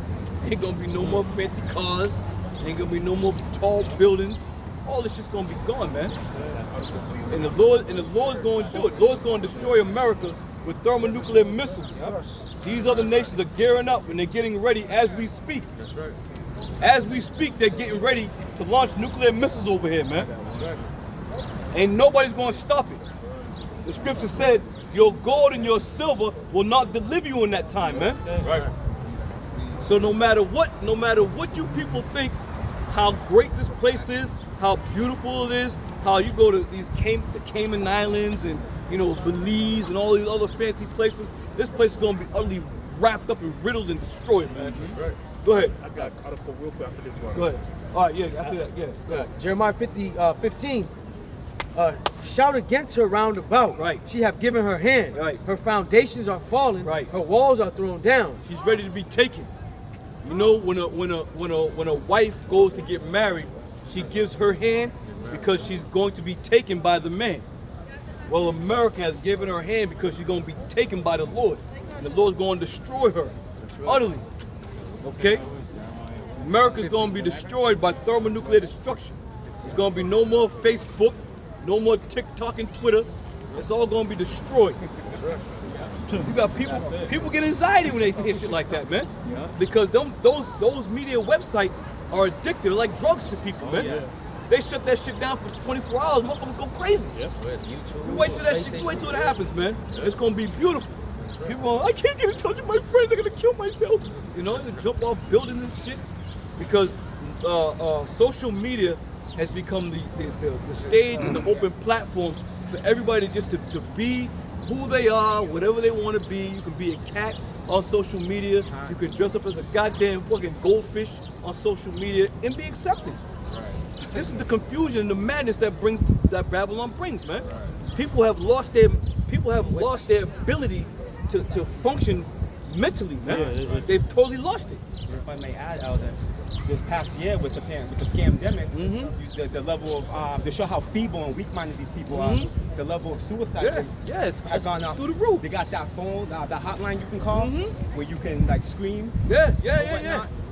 Ain't gonna be no more fancy cars. Ain't gonna be no more tall buildings. All this shit's gonna be gone, man. And the Lord's gonna do it. The Lord's gonna destroy America with thermonuclear missiles. These other nations are gearing up and they're getting ready as we speak. That's right. As we speak, they're getting ready to launch nuclear missiles over here, man. That's right. Ain't nobody's gonna stop it. The scripture said, your gold and your silver will not deliver you in that time, man. Right. So no matter what you people think, how great this place is, how beautiful it is, how you go to the Cayman Islands and Belize and all these other fancy places, this place is gonna be utterly wrapped up and riddled and destroyed, man. That's right. Go ahead. I got caught up real quick after this one. Go ahead. All right, yeah, after that, yeah. Go ahead. Jeremiah 15. Shout against her round about. Right. She have given her hand. Right. Her foundations are fallen. Right. Her walls are thrown down. She's ready to be taken. You know, when a wife goes to get married, she gives her hand because she's going to be taken by the man. Well, America has given her hand because she's going to be taken by the Lord. And the Lord's going to destroy her utterly. Okay? America's going to be destroyed by thermonuclear destruction. There's going to be no more Facebook, no more TikTok and Twitter. It's all going to be destroyed. You got people get anxiety when they hear shit like that, man. Because those media websites are addictive. They're like drugs to people, man. They shut that shit down for 24 hours. Motherfuckers go crazy. You wait till that shit. You wait till it happens, man. It's gonna be beautiful. People are, I can't get in touch with my friends. I'm gonna kill myself. You know, they jump off buildings and shit because social media has become the stage and the open platform for everybody just to be who they are, whatever they want to be. You can be a cat on social media. You can dress up as a goddamn fucking goldfish on social media and be accepted. This is the confusion and the madness that Babylon brings, man. People have lost their ability to function mentally, man. They've totally lost it. If I may add, Elder, this past year with the scamdemic, the level of to show how feeble and weak-minded these people are, the level of suicide rates has gone up through the roof. They got that phone, the hotline you can call, where you can like scream. Yeah.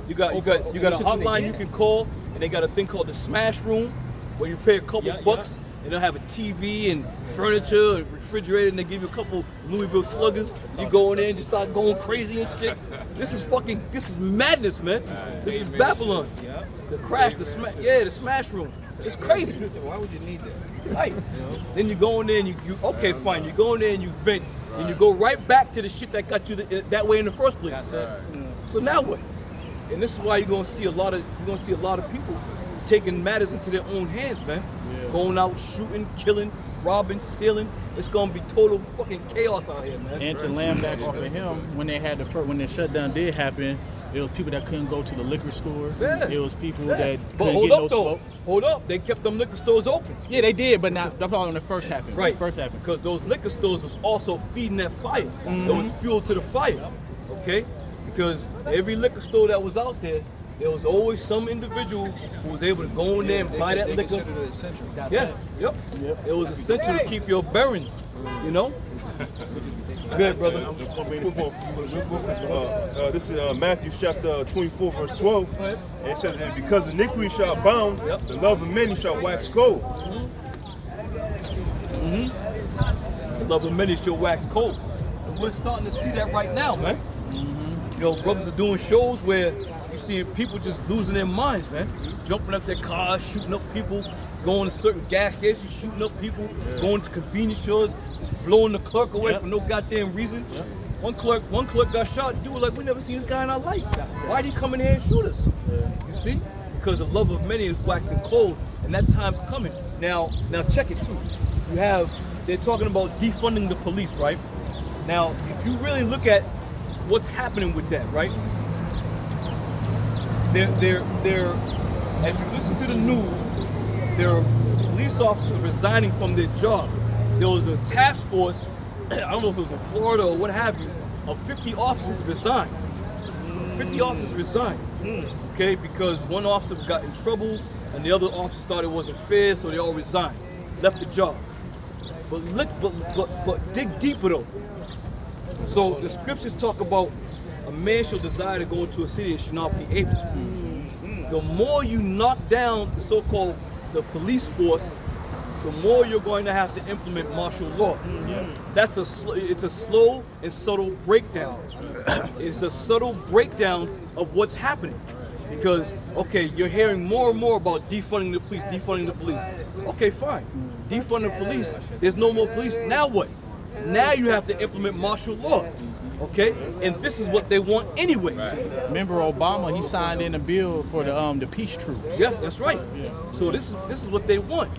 You got a hotline you can call, and they got a thing called the Smash Room, where you pay a couple bucks and they'll have a TV and furniture and refrigerator, and they give you a couple Louisville Sluggers. You go in there and just start going crazy and shit. This is madness, man. This is Babylon. The crash, the smash room. It's crazy. Why would you need that? Right. Then you go in there and you okay, fine. You go in there and you vent, and you go right back to the shit that got you that way in the first place. So now what? And this is why you're gonna see a lot of people taking matters into their own hands, man. Going out shooting, killing, robbing, stealing. It's gonna be total fucking chaos out here, man. And to land back off of him, when the shutdown did happen, it was people that couldn't go to the liquor store. Yeah. It was people that But couldn't hold get up no though. smoke. Hold up. They kept them liquor stores open. Yeah, they did, but not. That's probably when it first happened. Right. When it first happened. Because those liquor stores was also feeding that fire. So it's fuel to the fire. Okay? Because every liquor store that was out there was always some individual who was able to go in there and buy that liquor. Considered it essential. Yeah, yep. It was essential to keep your bearings, you know? Good, brother. This is Matthew chapter 24, verse 12. And it says, and because iniquity shall abound, the love of many shall wax cold. The love of many shall wax cold. And we're starting to see that right now, man. You know, brothers are doing shows where you see people just losing their minds, man. Jumping up their cars, shooting up people, going to certain gas stations, shooting up people, going to convenience stores, just blowing the clerk away for no goddamn reason. One clerk got shot. Dude was like, we never seen this guy in our life. Why'd he come in here and shoot us? You see? Because the love of many is waxing cold, and that time's coming. Now check it too. They're talking about defunding the police, right? Now, if you really look at what's happening with that, right? They're as you listen to the news, there are police officers resigning from their job. There was a task force, I don't know if it was in Florida or what have you, of 50 officers resigned. 50 officers resigned, okay, because one officer got in trouble and the other officers thought it wasn't fair, so they all resigned, left the job. But dig deeper though. So the scriptures talk about a man shall desire to go into a city and shall not be able. The more you knock down the so-called the police force, the more you're going to have to implement martial law. It's a slow and subtle breakdown. It's a subtle breakdown of what's happening. Because, okay, you're hearing more and more about defunding the police. Okay, fine. Defund the police. There's no more police. Now what? Now you have to implement martial law. Okay? And this is what they want anyway. Remember Obama, he signed in a bill for the peace troops. Yes, that's right. So this is what they want.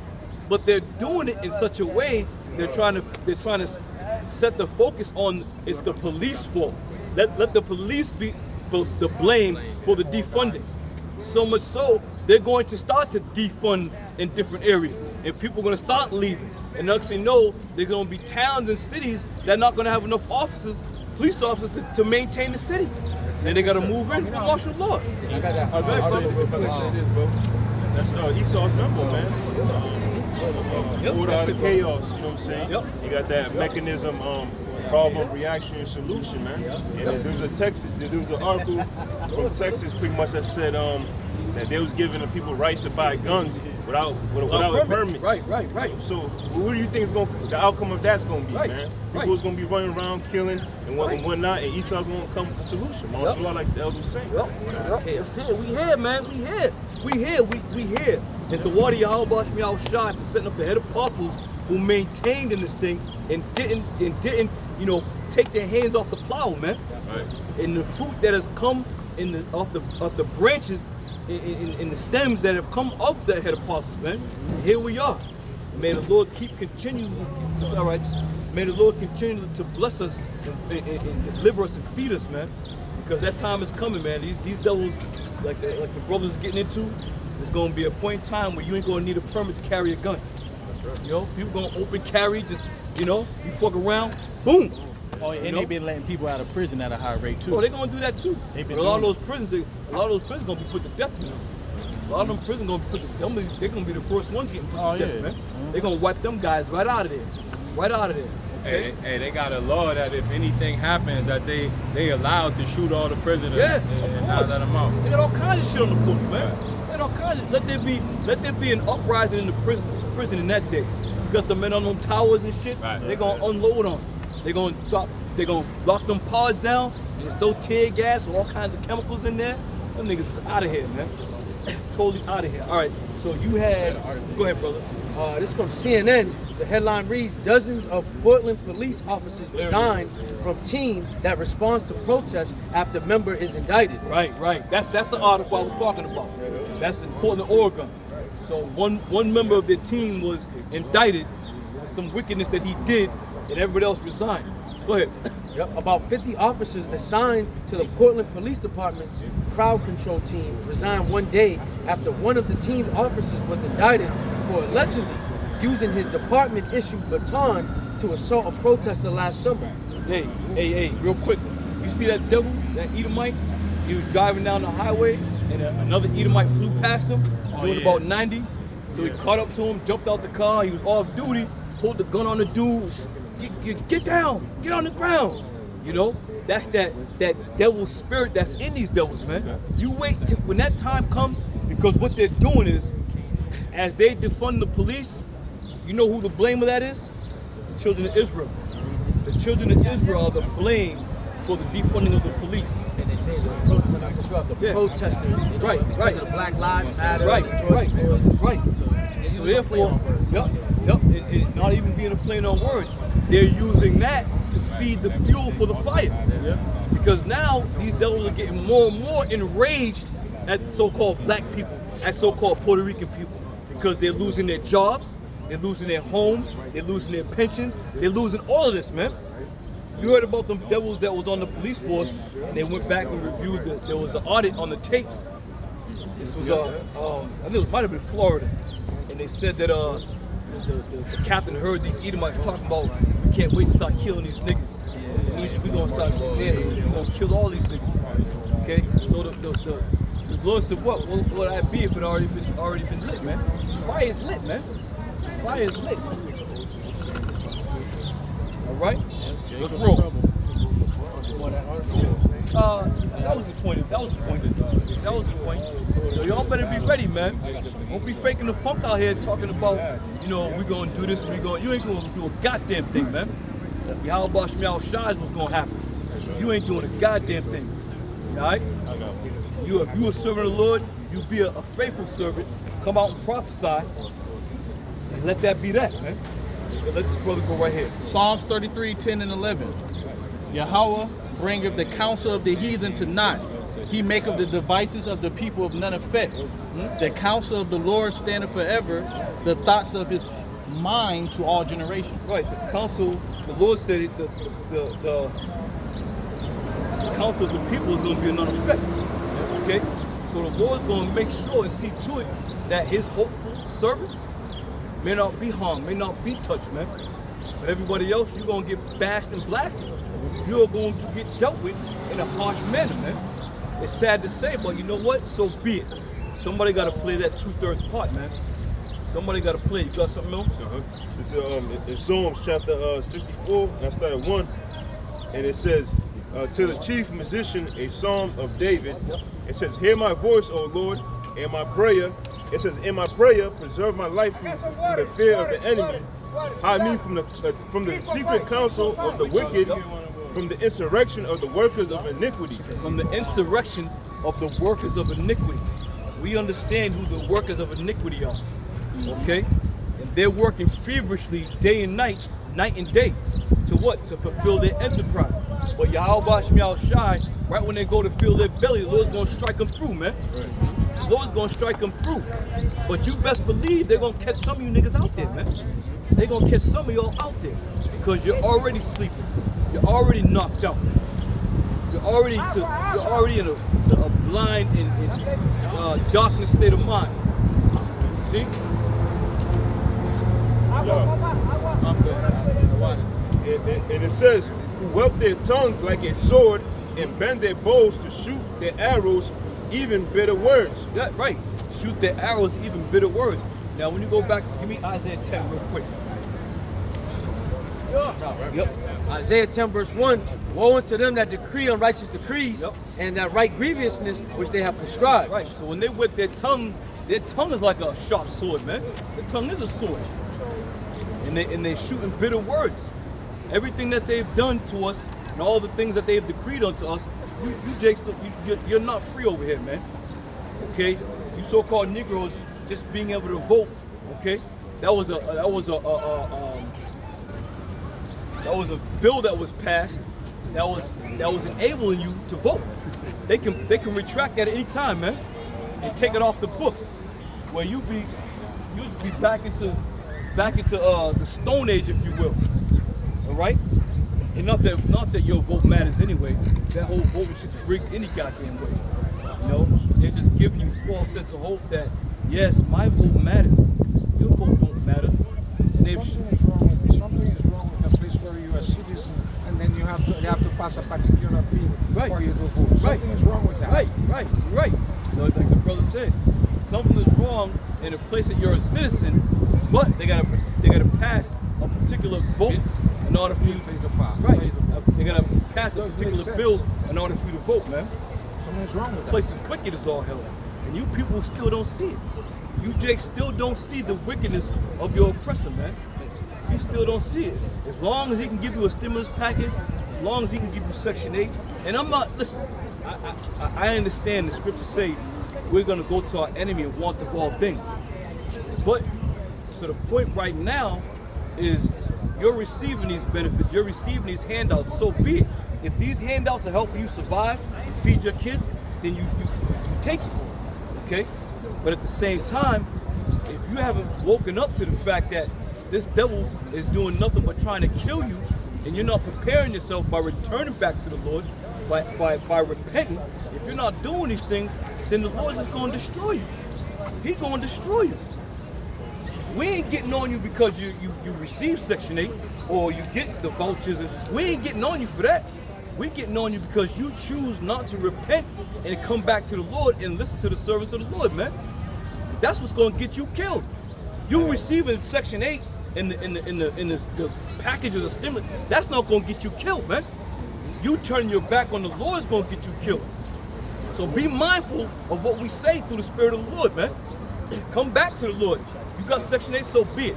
But they're doing it in such a way they're trying to set the focus on it's the police fault. Let the police be the blame for the defunding. So much so they're going to start to defund in different areas, and people are going to start leaving. And next thing you know, there's going to be towns and cities that are not going to have enough police officers to maintain the city, and they got to move in with martial law. If I could say this, bro, that's Esau's number, man. Order out of chaos, you know what I'm saying? You got that mechanism, problem, reaction, and solution, man. And then there was an article from Texas pretty much that said that they was giving the people rights to buy guns without a permit. Right. So what do you think is the outcome of that's going to be, man? People's going to be running around killing and whatnot, and Esau's going to come with the solution. Martial law, like the elder was saying. It's here. We here, man. We here. And the water Yahweh me out shy for setting up the head apostles who maintained in this thing and didn't, take their hands off the plow, man. And the fruit that has come off the branches in the stems that have come of the head apostles, man. And here we are. May the Lord continue to bless us and deliver us and feed us, man. Because that time is coming, man. These devils, like the brothers are getting into, there's gonna be a point in time where you ain't gonna need a permit to carry a gun. That's right. People gonna open carry, just you fuck around, boom. Oh, and they've been letting people out of prison at a high rate too. Oh, they're gonna do that too. But a lot of those prisons gonna be put to death now. A lot of them prisons they're gonna be the first ones getting put to death, man. They're gonna wipe them guys right out of there. Okay? Hey, they got a law that if anything happens, that they allowed to shoot all the prisoners and not let them out. They got all kinds of shit on the books, man. Let there be an uprising in the prison in that day. You got the men on them towers and shit. Right. They're gonna unload on. They're gonna lock them pods down, and there's no tear gas or all kinds of chemicals in there. Them niggas is out of here, man. Totally out of here. All right. So you had. Go ahead, brother. This is from CNN. The headline reads, dozens of Portland police officers resigned from team that responds to protests after member is indicted. Right. That's the article I was talking about. That's in Portland, Oregon. So one member of their team was indicted for some wickedness that he did, and everybody else resigned. Go ahead. Yep. About 50 officers assigned to the Portland Police Department's crowd control team resigned one day after one of the team officers was indicted for allegedly using his department-issued baton to assault a protester last summer. Hey, real quick. You see that devil, that Edomite? He was driving down the highway, and another Edomite flew past him, doing about 90. So he caught up to him, jumped out the car. He was off duty, pulled the gun on the dudes. Get down, get on the ground. You know, that's that devil spirit that's in these devils, man. You wait till when that time comes, because what they're doing is, as they defund the police, you know who the blame of that is? The children of Israel. The children of Israel are the blame for the defunding of the police. And they say the protesters, you know, because of the Black Lives Matter, Right. So So therefore, it's not even being a play on words. They're using that to feed the fuel for the fire. Because now these devils are getting more and more enraged at so-called black people, at so-called Puerto Rican people, because they're losing their jobs, they're losing their homes, they're losing their pensions, they're losing all of this, man. You heard about them devils that was on the police force, and they went back and reviewed there was an audit on the tapes. This was I think it might have been Florida, and they said that the captain heard these Edomites talking about, we can't wait to start killing these niggas. We're gonna start, we're gonna kill all these niggas. Okay, so the Lord said, what would I be if it already been lit, man? Fire is lit, man. Fire is lit. All right, let's roll. That was the point. That was the point. So y'all better be ready, man. Don't be faking the funk out here talking about, you know, we gonna do this, you ain't gonna do a goddamn thing, man. Yahweh Shemiah Shai is what's gonna happen. You ain't doing a goddamn thing. Alright? If you a servant of the Lord, you be a faithful servant, come out and prophesy, and let that be that, man. Let this brother go right here. Psalms 33, 10 and 11. Yahweh bringeth the counsel of the heathen to naught. He maketh the devices of the people of none effect. The counsel of the Lord standeth forever, the thoughts of his mind to all generations. Right, the counsel, the Lord said it, the counsel of the people is going to be of none effect. Okay? So the Lord's going to make sure and see to it that his hopeful servants may not be harmed, may not be touched, man. But everybody else, you're going to get bashed and blasted. You're going to get dealt with in a harsh manner, man. It's sad to say, but you know what? So be it. Somebody got to play that 2/3 part, man. Somebody got to play. You got something else? It's in Psalms chapter 64, I start at 1, and it says, to the chief musician, a psalm of David. It says, hear my voice, O Lord, and my prayer. It says, in my prayer, preserve my life from the fear of the enemy. Hide me from the secret counsel of the wicked, from the insurrection of the workers of iniquity. From the insurrection of the workers of iniquity. We understand who the workers of iniquity are. Okay? And they're working feverishly day and night and day. To what? To fulfill their enterprise. But Yahweh Shemiah Shai, right when they go to fill their belly, the Lord's gonna strike them through, man. The Lord's gonna strike them through. But you best believe they're gonna catch some of you niggas out there, man. They're gonna catch some of y'all out there. Because you're already sleeping. You're already knocked out. You're already in a blind and darkness state of mind. See? And it says, who whelp their tongues like a sword and bend their bows to shoot their arrows, even bitter words. Yeah, right. Shoot their arrows, even bitter words. Now, when you go back, give me Isaiah 10 real quick. Yep. Isaiah 10 verse 1, woe unto them that decree unrighteous decrees, and that write grievousness which they have prescribed. Right, so when they wet their tongues Their tongue is like a sharp sword, man. The tongue is a sword. And they're shooting bitter words. Everything that they've done to us and all the things that they've decreed unto us, you Jakes, you're not free over here, man. Okay? You so-called Negroes just being able to vote, okay? That was a bill that was passed that was enabling you to vote. They can retract that at any time, man, and take it off the books, where you'll just be back into the Stone Age, if you will. All right, and not that your vote matters anyway. That whole vote is just rigged any goddamn way. You know, they're just giving you false sense of hope that yes, my vote matters. Your vote don't matter. And Something is wrong with a place where you're a citizen and then you have to pass a particular bill for you to vote. Something is wrong with that. Right. You know, like the brother said, something is wrong in a place that you're a citizen, but they gotta pass a particular vote in order for you to right. They gotta pass a particular bill in order for you to vote, man. Something's wrong with that. The place is wicked as all hell, and you people still don't see it. You Jake still don't see the wickedness of your oppressor, man. You still don't see it. As long as he can give you a stimulus package, as long as he can give you Section 8, and I'm not, listen, I understand the scriptures say we're gonna go to our enemy and want of all things. But to the point right now is you're receiving these benefits, you're receiving these handouts, so be it. If these handouts are helping you survive and feed your kids, then you take it, okay? But at the same time, if you haven't woken up to the fact that this devil is doing nothing but trying to kill you, and you're not preparing yourself by returning back to the Lord, by repenting, if you're not doing these things, then the Lord is going to destroy you. He's going to destroy you. We ain't getting on you because you receive Section 8 or you get the vouchers. We ain't getting on you for that. We're getting on you because you choose not to repent and come back to the Lord and listen to the servants of the Lord, man. That's what's going to get you killed. You receiving Section 8 in the packages of stimulus. That's not going to get you killed, man. You turn your back on the Lord is going to get you killed. So be mindful of what we say through the Spirit of the Lord, man. Come back to the Lord. You got Section 8, so be it.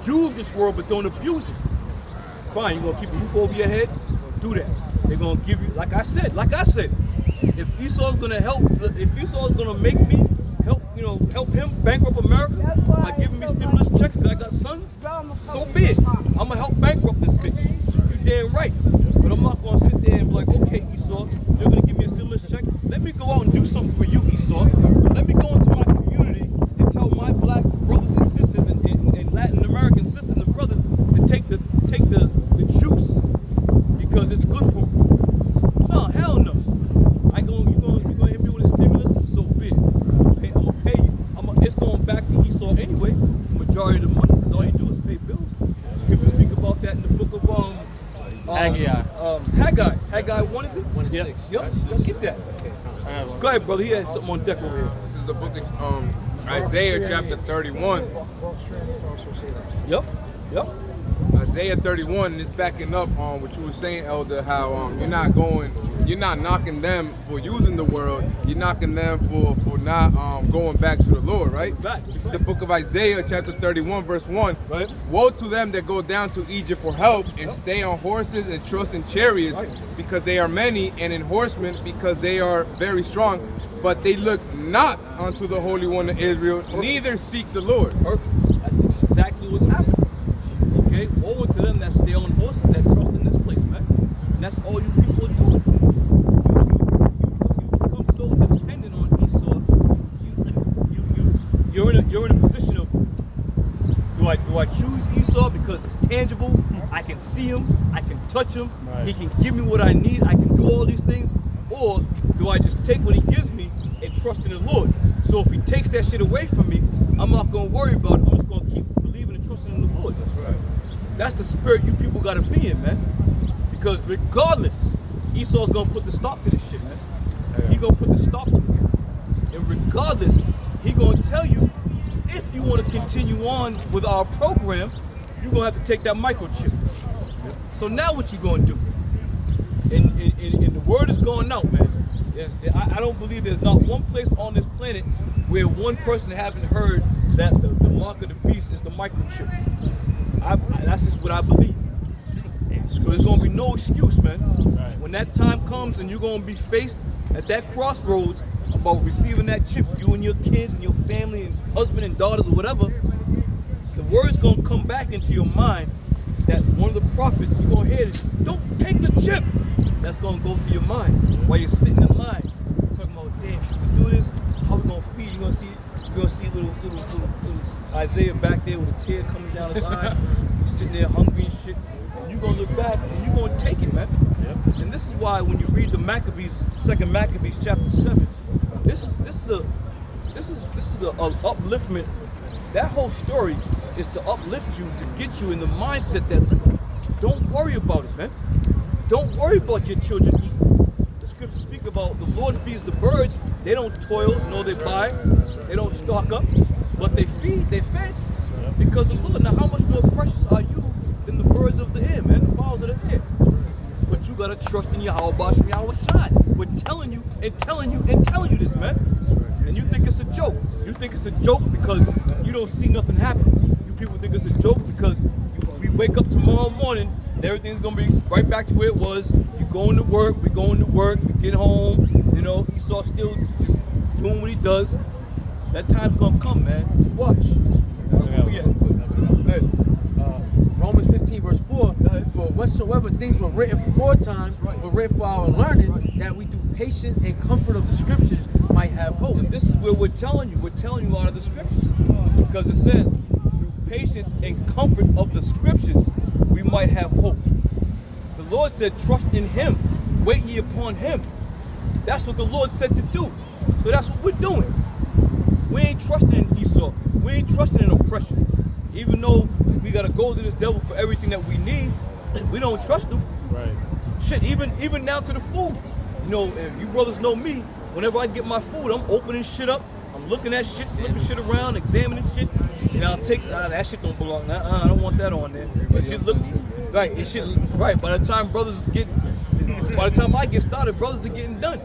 Use this word, but don't abuse it. Fine, you're going to keep a roof over your head? Do that. They're going to give you, like I said, if Esau's going to help, if Esau's going to make me help him bankrupt America by giving me stimulus checks because I got sons, so be it. I'm going to help bankrupt this bitch. You're damn right. But I'm not going to sit there and be like, okay, Esau, you're going to give me a stimulus check? Let me go out and do something for you, Esau. Let me go into my community and tell my black brothers and sisters and Latin American sisters and brothers to take the juice because it's good for them. No, hell no. You're gonna hit me with a stimulus, so be it. I'm gonna pay you. It's going back to Esau anyway. The majority of the money, because all you do is pay bills. Scriptures speak about that in the book of Haggai 1, is it? 1 and 6. Yep. Go get that. Go ahead, brother. He has something on deck over here. This is the book of Isaiah chapter 31. Yep. Isaiah 31 is backing up on what you were saying, Elder, how you're not knocking them for using the world, you're knocking them for not going back to the Lord, right? This is the book of Isaiah chapter 31 verse 1. Right. Woe to them that go down to Egypt for help and stay on horses and trust in chariots because they are many, and in horsemen because they are very strong, but they look not unto the Holy One of Israel, neither seek the Lord. Perfect. That's exactly what's happening. Okay, woe to them that stay on horses that trust in this place, man. And that's all you people are doing. You become so dependent on Esau. You're in a position of do I choose Esau because it's tangible? I can see him, I can touch him, he can give me what I need, I can do all these things, or do I just take what he gives me and trust in the Lord? So if he takes that shit away from me, I'm not gonna worry about it. I'm just gonna keep believing and trusting in the Lord. That's right. That's the spirit you people gotta be in, man. Because regardless, Esau's gonna put the stop to this shit, man. He gonna put the stop to it. And regardless, he gonna tell you, if you wanna continue on with our program, you're gonna have to take that microchip. So now what you gonna do? And the word is going out, man. I don't believe there's not one place on this planet where one person haven't heard that the mark of the beast is the microchip. That's just what I believe. So there's gonna be no excuse, man. When that time comes and you're gonna be faced at that crossroads about receiving that chip, you and your kids and your family and husband and daughters or whatever, the word's gonna come back into your mind that one of the prophets you're gonna hear is, don't take the chip. That's gonna go through your mind while you're sitting in line, talking about, damn, should we do this? How we gonna feed? You're gonna see little Isaiah back there with a tear coming down his eye. He's sitting there hungry and shit. And you're gonna look back and you're gonna take it, man. Yep. And this is why when you read the Maccabees, 2 Maccabees chapter 7, this is a upliftment. That whole story is to uplift you, to get you in the mindset that, listen, don't worry about it, man. Don't worry about your children eating. The scriptures speak about the Lord feeds the birds. They don't toil, nor they buy. They don't stock up, but they feed, they fed. Because of the Lord. Now, how much more precious are you than the birds of the air, man, the fowls of the air? But you gotta trust in Yahweh Shem Yahweh Shai. We're telling you and telling you and telling you this, man. And you think it's a joke. You think it's a joke because you don't see nothing happen. You people think it's a joke because we wake up tomorrow morning and everything's gonna be right back to where it was. You going to work, we going to work, we get home, you know, Esau still just doing what he does. That time's gonna come, man. Watch. That's where we at. Romans 15 verse 4, for whatsoever things were written aforetime were written for our learning, that we through patience and comfort of the scriptures might have hope. And this is where we're telling you out of the scriptures. Because it says, through patience and comfort of the scriptures, we might have hope. The Lord said, trust in him, wait ye upon him. That's what the Lord said to do. So that's what we're doing. We ain't trusting in Esau. We ain't trusting in oppression. Even though we gotta go to this devil for everything that we need, we don't trust him. Right. Shit, even down to the food. You know, and you brothers know me, whenever I get my food, I'm opening shit up, I'm looking at shit, flipping shit around, examining shit, and I'll take, that shit don't belong, I don't want that on there. It shit look, right, it shit, right, by the time I get started, brothers are getting done.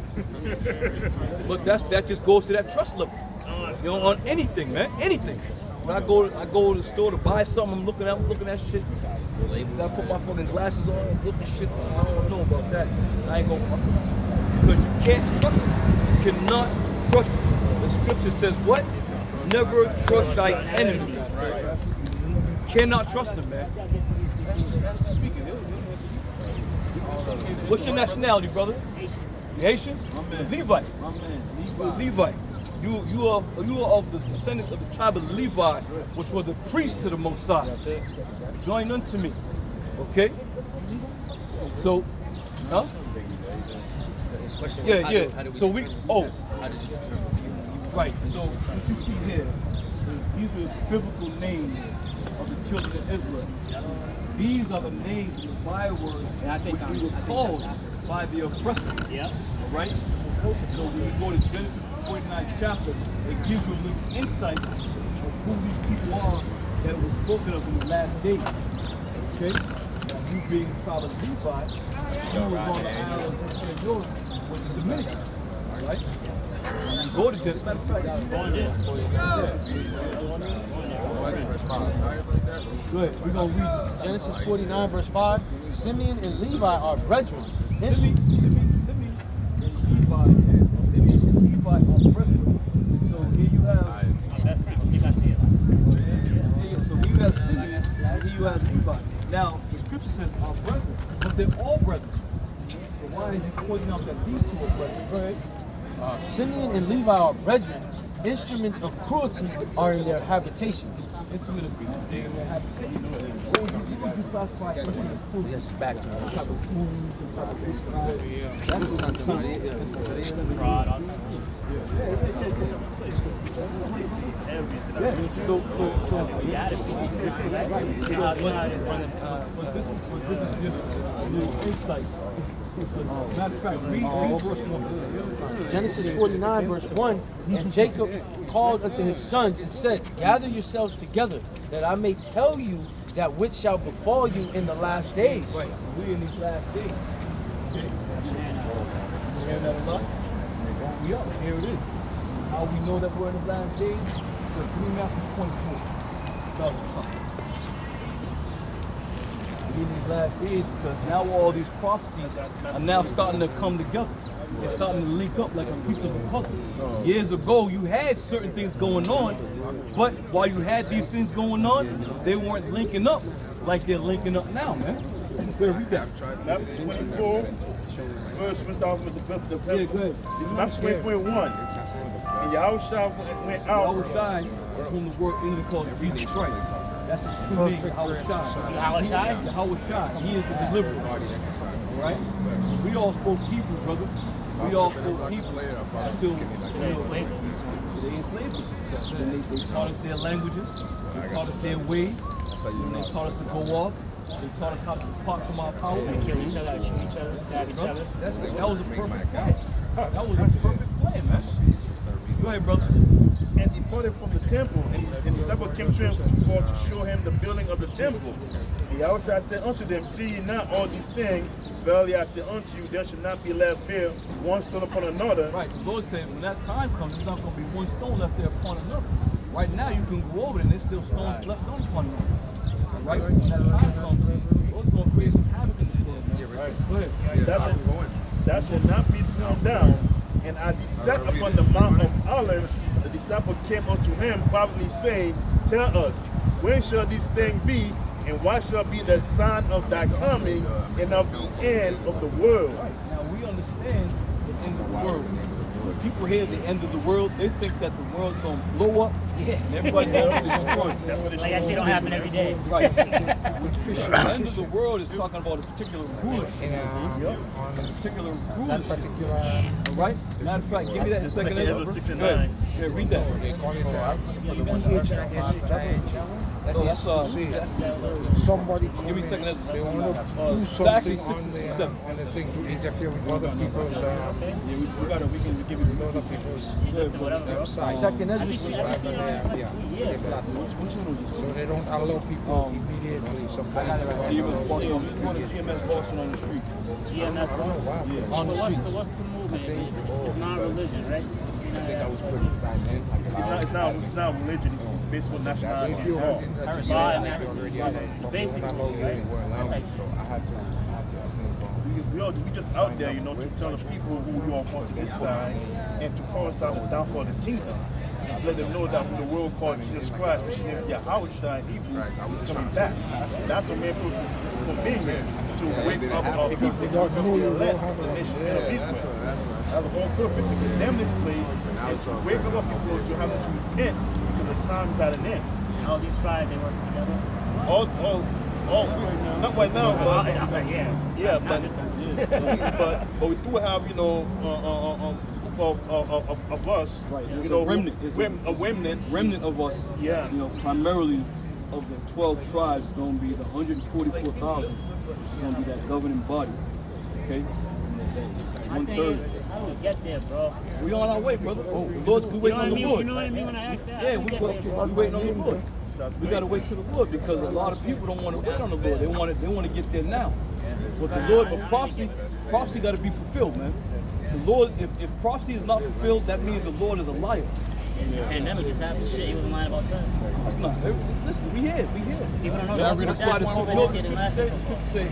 But that just goes to that trust level. You know, on anything, man, anything. When I go to the store to buy something, I'm looking at shit. Gotta put my fucking glasses on, looking shit. I don't know about that. I ain't gonna fuck with it. Because you can't trust it. You cannot trust it. The scripture says what? Never trust thy enemy. You cannot trust him, man. What's your nationality, brother? You Haitian? Levite. Levite. You are of the descendants of the tribe of Levi, which were the priests to the Most High. Join unto me. Okay? So, huh? Yeah. So we, right. So what you see here, these are biblical names of the children of Israel. These are the names and the bywords which we were called by the oppressor. Yeah. All right? So when we go to Genesis 49th chapter, it gives you a little insight of who these people are that was spoken of in the last days. Okay? Now, you being the tribe of Levi, you was on the island of yours, which is Dominican. Right? You go to Genesis. Good. We're going to read Genesis 49 verse 5. Simeon and Levi are brethren. Simeon and Levi are brethren. So here you have. So here you have Simeon and here you have Levi. Now the scripture says our brethren, but they're all brethren. So why is he pointing out that these two are brethren? Go ahead. Simeon and Levi are brethren. Instruments of cruelty are in their habitations. Instrument of cruelty in their habitations. What would you classify instrument of cruelty? Yes, back to me. Type of food, type of this, that's what fraud, all But this is just a little insight. Matter of fact, read verse 1. Genesis 49 verse 1. And Jacob called unto his sons and said, gather yourselves together, that I may tell you that which shall befall you in the last days. Right, we in these last days. Okay. You hearing that a lot? We are. Here it is. How we know that we're in the last days? The 3 Matthew 24. We're in these last days because now all these prophecies are now starting to come together. They're starting to link up like a piece of a puzzle. Years ago, you had certain things going on, but while you had these things going on, they weren't linking up like they're linking up now, man. Better read that. Matthew 24, verse, we start with the first. Yeah, go ahead. This is Matthew 24 and 1. And Yahushua went out. Yahushua is whom the word English calls Jesus Christ. That's his true name, Yahushua. Yahushua. He is the deliverer. Right? We all spoke Hebrew, brother. We all spoke Hebrew until they enslaved us. Then they taught us their languages. They taught us their ways. And they taught us to go off. They taught us how to depart from our power. And kill each other, shoot each other, stab each other. That was a perfect plan. That was a perfect plan, man. Go ahead, brother. And departed from the temple, and the disciples came to him for to show him the building of the temple. And Yahushua said unto them, see ye not all these things? Verily I say unto you, there shall not be left here one stone upon another. Right, the Lord said when that time comes, there's not going to be one stone left there upon another. Right now you can go over there and there's still stones left on upon another. Right, when that time comes, the Lord's going to create some havoc in this world, man. Right. Go ahead. That shall not be thrown down. And as he sat upon the Mount of Olives, the disciple came unto him, privately saying, tell us, when shall this thing be, and what shall be the sign of thy coming and of the end of the world? Right. Now we understand the end of the world. When people hear the end of the world, they think that the world's going to blow up. Yeah. And everybody's going to be destroyed. Like that shit don't happen every day. Right. The end of the world is talking about a particular rulership. A particular rulership. All right? Matter of fact, give me that in second Ezra. 6 and Go ahead. 9. Yeah, read that. No, that's somebody give me second Ezra 6 and 9. do It's actually something 6 and 7. on the thing to interfere with other people's We can give you other people's Whatever. Second Ezra. so they don't allow people immediately somebody GMS Boston on the street. GMS on the streets. What's the movement? It's non-religion, right? It's not religion, it's based on nationality. If you law. want to We just out there, to tell the people who you are on to this side and to coincide with the downfall of this kingdom. And to let them know that when the world called Jesus Christ, which is Yahushua in Hebrew, is coming back. That's the main purpose for being here, to wake up our people who are going to be elect, the nation of Israel. That's the whole purpose, to condemn this place and to wake up our people to have them to repent because the time is at an end. All these tribes, they work together. Not right now, but Yeah, but we do have of us, Right. It's a remnant. It's a remnant of us. Yeah. Primarily of the 12 tribes is going to be the 144,000. Is going to be that governing body. Okay. my thing is, how do we get there, bro? We on our way, brother. The Lord's, we waiting on the Lord. You know what I mean when I ask that? Yeah, we waiting on the Lord. We gotta wait to the Lord because a lot of people don't want to wait on the Lord. They want to get there now. But the Lord, but prophecy got to be fulfilled, man. The Lord, if prophecy is not fulfilled, that means the Lord is a liar. And that just happened. Shit, he wasn't lying about that. No, listen, we here. People don't know Yeah, I read a that quite point a when they said it last scripture say,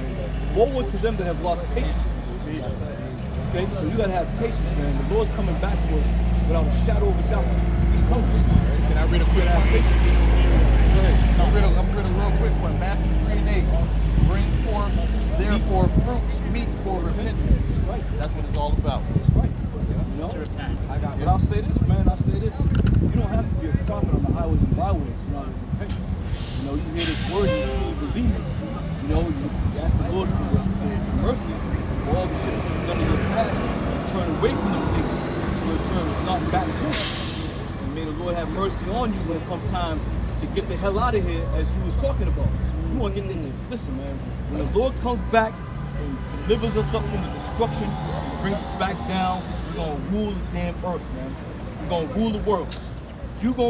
woe unto them that have lost patience. Okay, so you gotta have patience, man. The Lord's coming back to us without a shadow of a doubt. He's coming. Can I read a quick one? Go ahead. I'm read a real quick one. Matthew 3:8. Bring forth therefore fruits meet for repentance. Right. That's what it's all about. That's right. You know? But I'll say this, man. You don't have to be a prophet on the highways and byways in order to repent. You hear this word, you truly believe it. You ask the Lord for mercy for all the shit that you've done in your past. You turn away from them things. You turn not back to it. And may the Lord have mercy on you when it comes time to get the hell out of here, as you was talking about. You want to get in there. Listen, man. When the Lord comes back and delivers us up from the destruction, brings us back down, we're going to rule the damn earth, man. We're going to rule the world. You're going